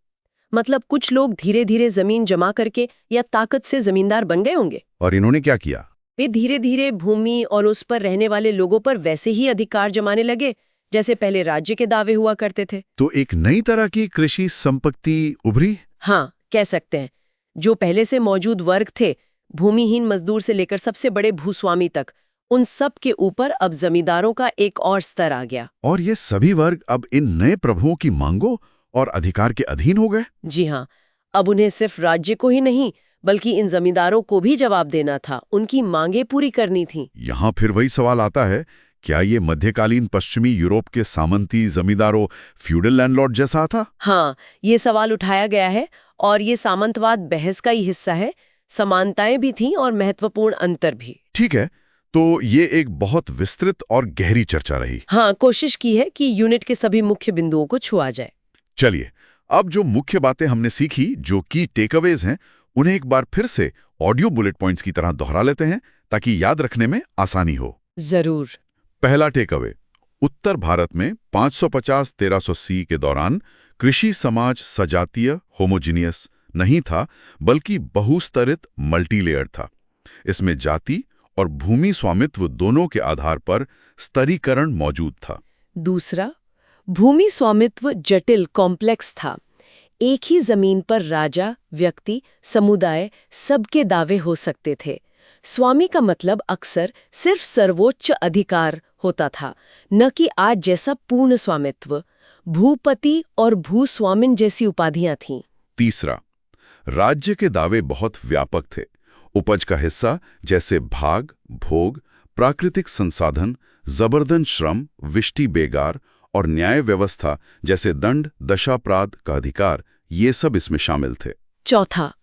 [SPEAKER 2] मतलब कुछ लोग धीरे धीरे जमीन जमा करके या ताकत से जमींदार बन गए होंगे।
[SPEAKER 1] और इन्होंने क्या किया?
[SPEAKER 2] वे धीरे धीरे भूमि और उस पर रहने वाले लोगों पर वैसे ही अधिकार जमाने लगे जैसे पहले राज्य के दावे हुआ करते थे।
[SPEAKER 1] तो एक नई तरह की कृषि संपत्ति उभरी?
[SPEAKER 2] हाँ, कह सकते हैं। जो पहले से मौजूद वर्ग थे, भूमिहीन मजदूर से लेकर सबसे बड़े भूस्वामी तक, उन सब के ऊपर अब जमींदारों का एक और स्तर आ गया।
[SPEAKER 1] और ये सभी वर्ग अब इन नए प्रभुओं की मांगों और अधिकार के अधीन हो गए?
[SPEAKER 2] जी हाँ, अब उन्हें सिर्फ राज्य को ही नहीं बल्कि इन जमींदारों को भी जवाब देना था, उनकी मांगें पूरी करनी थी।
[SPEAKER 1] यहाँ फिर वही सवाल आता है, क्या ये मध्यकालीन पश्चिमी यूरोप के सामंती जमींदारों फ्यूडल लैंडलॉर्ड जैसा था?
[SPEAKER 2] हाँ, ये सवाल उठाया गया है और ये सामंतवाद बहस का ही हिस्सा है। समानताएं भी थीं और महत्वपूर्ण अंतर भी।
[SPEAKER 1] ठीक है, तो ये एक बहुत विस्तृत और गहरी चर्चा रही।
[SPEAKER 2] हाँ, कोशिश की है कि यूनिट के सभी मुख्य बिंदुओं को छुआ जाए।
[SPEAKER 1] चलिए, अब जो मुख्य बातें हमने सीखी, जो की टेकअवेज हैं, उन्हें एक बार फिर से ऑडियो बुलेट पॉइंट्स की तरह दोहरा लेते हैं ताकि याद रखने में आसानी हो।
[SPEAKER 2] जरूर।
[SPEAKER 1] पहला टेकअवे, उत्तर भारत में 550-1300 सी के दौरान कृषि समाज सजातीय होमोजीनियस नहीं था, बल्कि बहुस्तरित मल्टीलेयर था। इसमें जाति और भूमि स्वामित्व दोनों के आधार पर स्तरीकरण मौजूद था।
[SPEAKER 2] दूसरा, भूमि स्वामित्व जटिल कॉम्प्लेक्स था। एक ही जमीन पर राजा, व्यक्ति, समुदाय सबके दावे हो सकते थे। स्वामी का मतलब अक्सर सिर्फ सर्वोच्च अधिकार होता था, न कि आज जैसा पूर्ण स्वामित्व। भूपति और भूस्वामिन जैसी उपाधियां थीं।
[SPEAKER 1] तीसरा, राज्य के दावे बहुत व्यापक थे। उपज का हिस्सा जैसे भाग, भोग, प्राकृतिक संसाधन, जबरदन श्रम, विष्टि बेगार और न्याय व्यवस्था जैसे दंड, दशापराध का अधिकार, ये सब इसमें शामिल थे।
[SPEAKER 2] चौथा,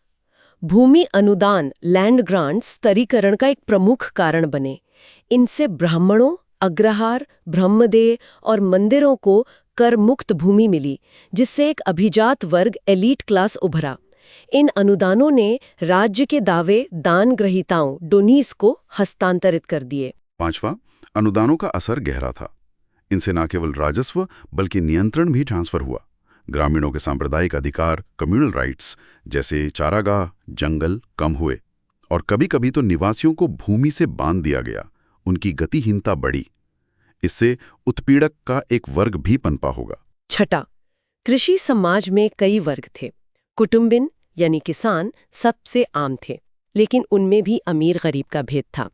[SPEAKER 2] भूमि अनुदान लैंड ग्रांट स्तरीकरण का एक प्रमुख कारण बने। इनसे ब्राह्मणों, अग्रहार, ब्रह्मदेय और मंदिरों को कर मुक्त भूमि मिली, जिससे एक अभिजात वर्ग एलीट क्लास उभरा। इन अनुदानों ने राज्य के दावे दान ग्रहीताओं डोनीस को हस्तांतरित कर दिए।
[SPEAKER 1] पांचवा, अनुदानों का असर गहरा था। इनसे न केवल राजस्व बल्कि नियंत्रण भी ट्रांसफर हुआ। ग्रामीणों के सांप्रदायिक अधिकार, कम्युनल राइट्स जैसे चारागाह, जंगल कम हुए और कभी-कभी तो निवासियों को भूमि से बांध दिया गया। उनकी गतिहीनता बढ़ी। इससे उत्पीड़क का एक वर्ग भी पनपा होगा।
[SPEAKER 2] छठा, कृषि समाज में कई वर्ग थे। कुटुंबिन यानी किसान सबसे आम थे, लेकिन उनमें भी अमीर गरीब का भेद था।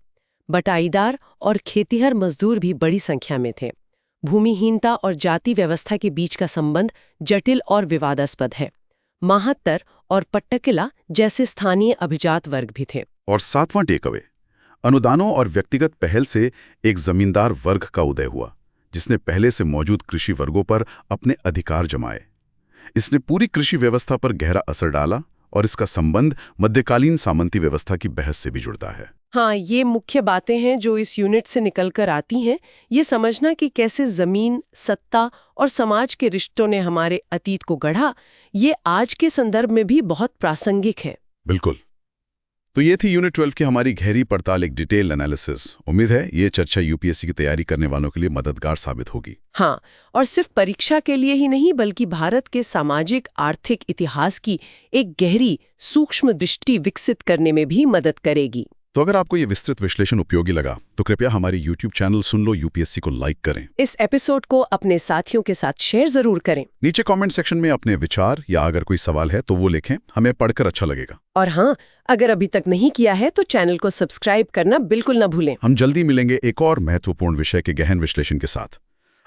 [SPEAKER 2] बटाईदार और खेतीहर मजदूर भी बड़ी संख्या में थे। भूमिहीनता और जाति व्यवस्था के बीच का संबंध जटिल और विवादास्पद है। माहत्तर और पट्टकिला जैसे स्थानीय अभिजात वर्ग भी थे।
[SPEAKER 1] और सातवां टेकअवे, अनुदानों और व्यक्तिगत पहल से एक जमींदार वर्ग का उदय हुआ, जिसने पहले से मौजूद कृषि वर्गों पर अपने अधिकार जमाए। इसने पूरी कृषि व्यवस्था पर गहरा असर डाला और इसका संबंध मध्यकालीन सामंती व्यवस्था की बहस से भी जुड़ता है।
[SPEAKER 2] हाँ, ये मुख्य बातें हैं जो इस यूनिट से निकलकर आती हैं। ये समझना कि कैसे जमीन, सत्ता और समाज के रिश्तों ने हमारे अतीत को गढ़ा, ये आज के संदर्भ में भी बहुत प्रासंगिक है।
[SPEAKER 1] बिल्कुल। तो ये थी यूनिट 12 की हमारी गहरी पड़ताल, एक डिटेल एनालिसिस। उम्मीद है ये चर्चा यूपीएससी की तैयारी करने वालों के लिए मददगार साबित होगी।
[SPEAKER 2] हाँ, और सिर्फ परीक्षा के लिए ही नहीं, बल्कि भारत के सामाजिक आर्थिक इतिहास की एक गहरी सूक्ष्म दृष्टि विकसित करने में भी मदद करेगी।
[SPEAKER 1] तो अगर आपको ये विस्तृत विश्लेषण उपयोगी लगा तो कृपया हमारी YouTube चैनल सुन लो यूपीएससी को लाइक करें।
[SPEAKER 2] इस एपिसोड को अपने साथियों के साथ शेयर जरूर करें।
[SPEAKER 1] नीचे कमेंट सेक्शन में अपने विचार या अगर कोई सवाल है तो वो लिखें, हमें पढ़कर अच्छा लगेगा।
[SPEAKER 2] और हाँ, अगर अभी तक नहीं किया है तो चैनल को सब्सक्राइब करना बिल्कुल न भूलें।
[SPEAKER 1] हम जल्दी मिलेंगे एक और महत्वपूर्ण विषय के गहन विश्लेषण के साथ।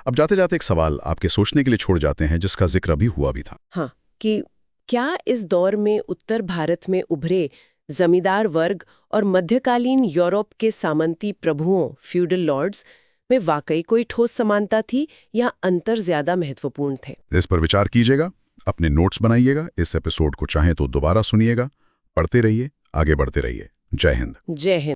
[SPEAKER 1] अब जाते जाते एक सवाल आपके सोचने के लिए छोड़ जाते हैं, जिसका जिक्र अभी हुआ भी था।
[SPEAKER 2] हाँ, कि क्या इस दौर में उत्तर भारत में उभरे जमींदार वर्ग और मध्यकालीन यूरोप के सामंती प्रभुओं फ्यूडल लॉर्ड्स में वाकई कोई ठोस समानता थी या अंतर ज्यादा महत्वपूर्ण थे?
[SPEAKER 1] इस पर विचार कीजिएगा, अपने नोट्स बनाइएगा, इस एपिसोड को चाहें तो दोबारा सुनिएगा, पढ़ते रहिए, आगे बढ़ते रहिए। जय हिंद।
[SPEAKER 2] जय हिंद।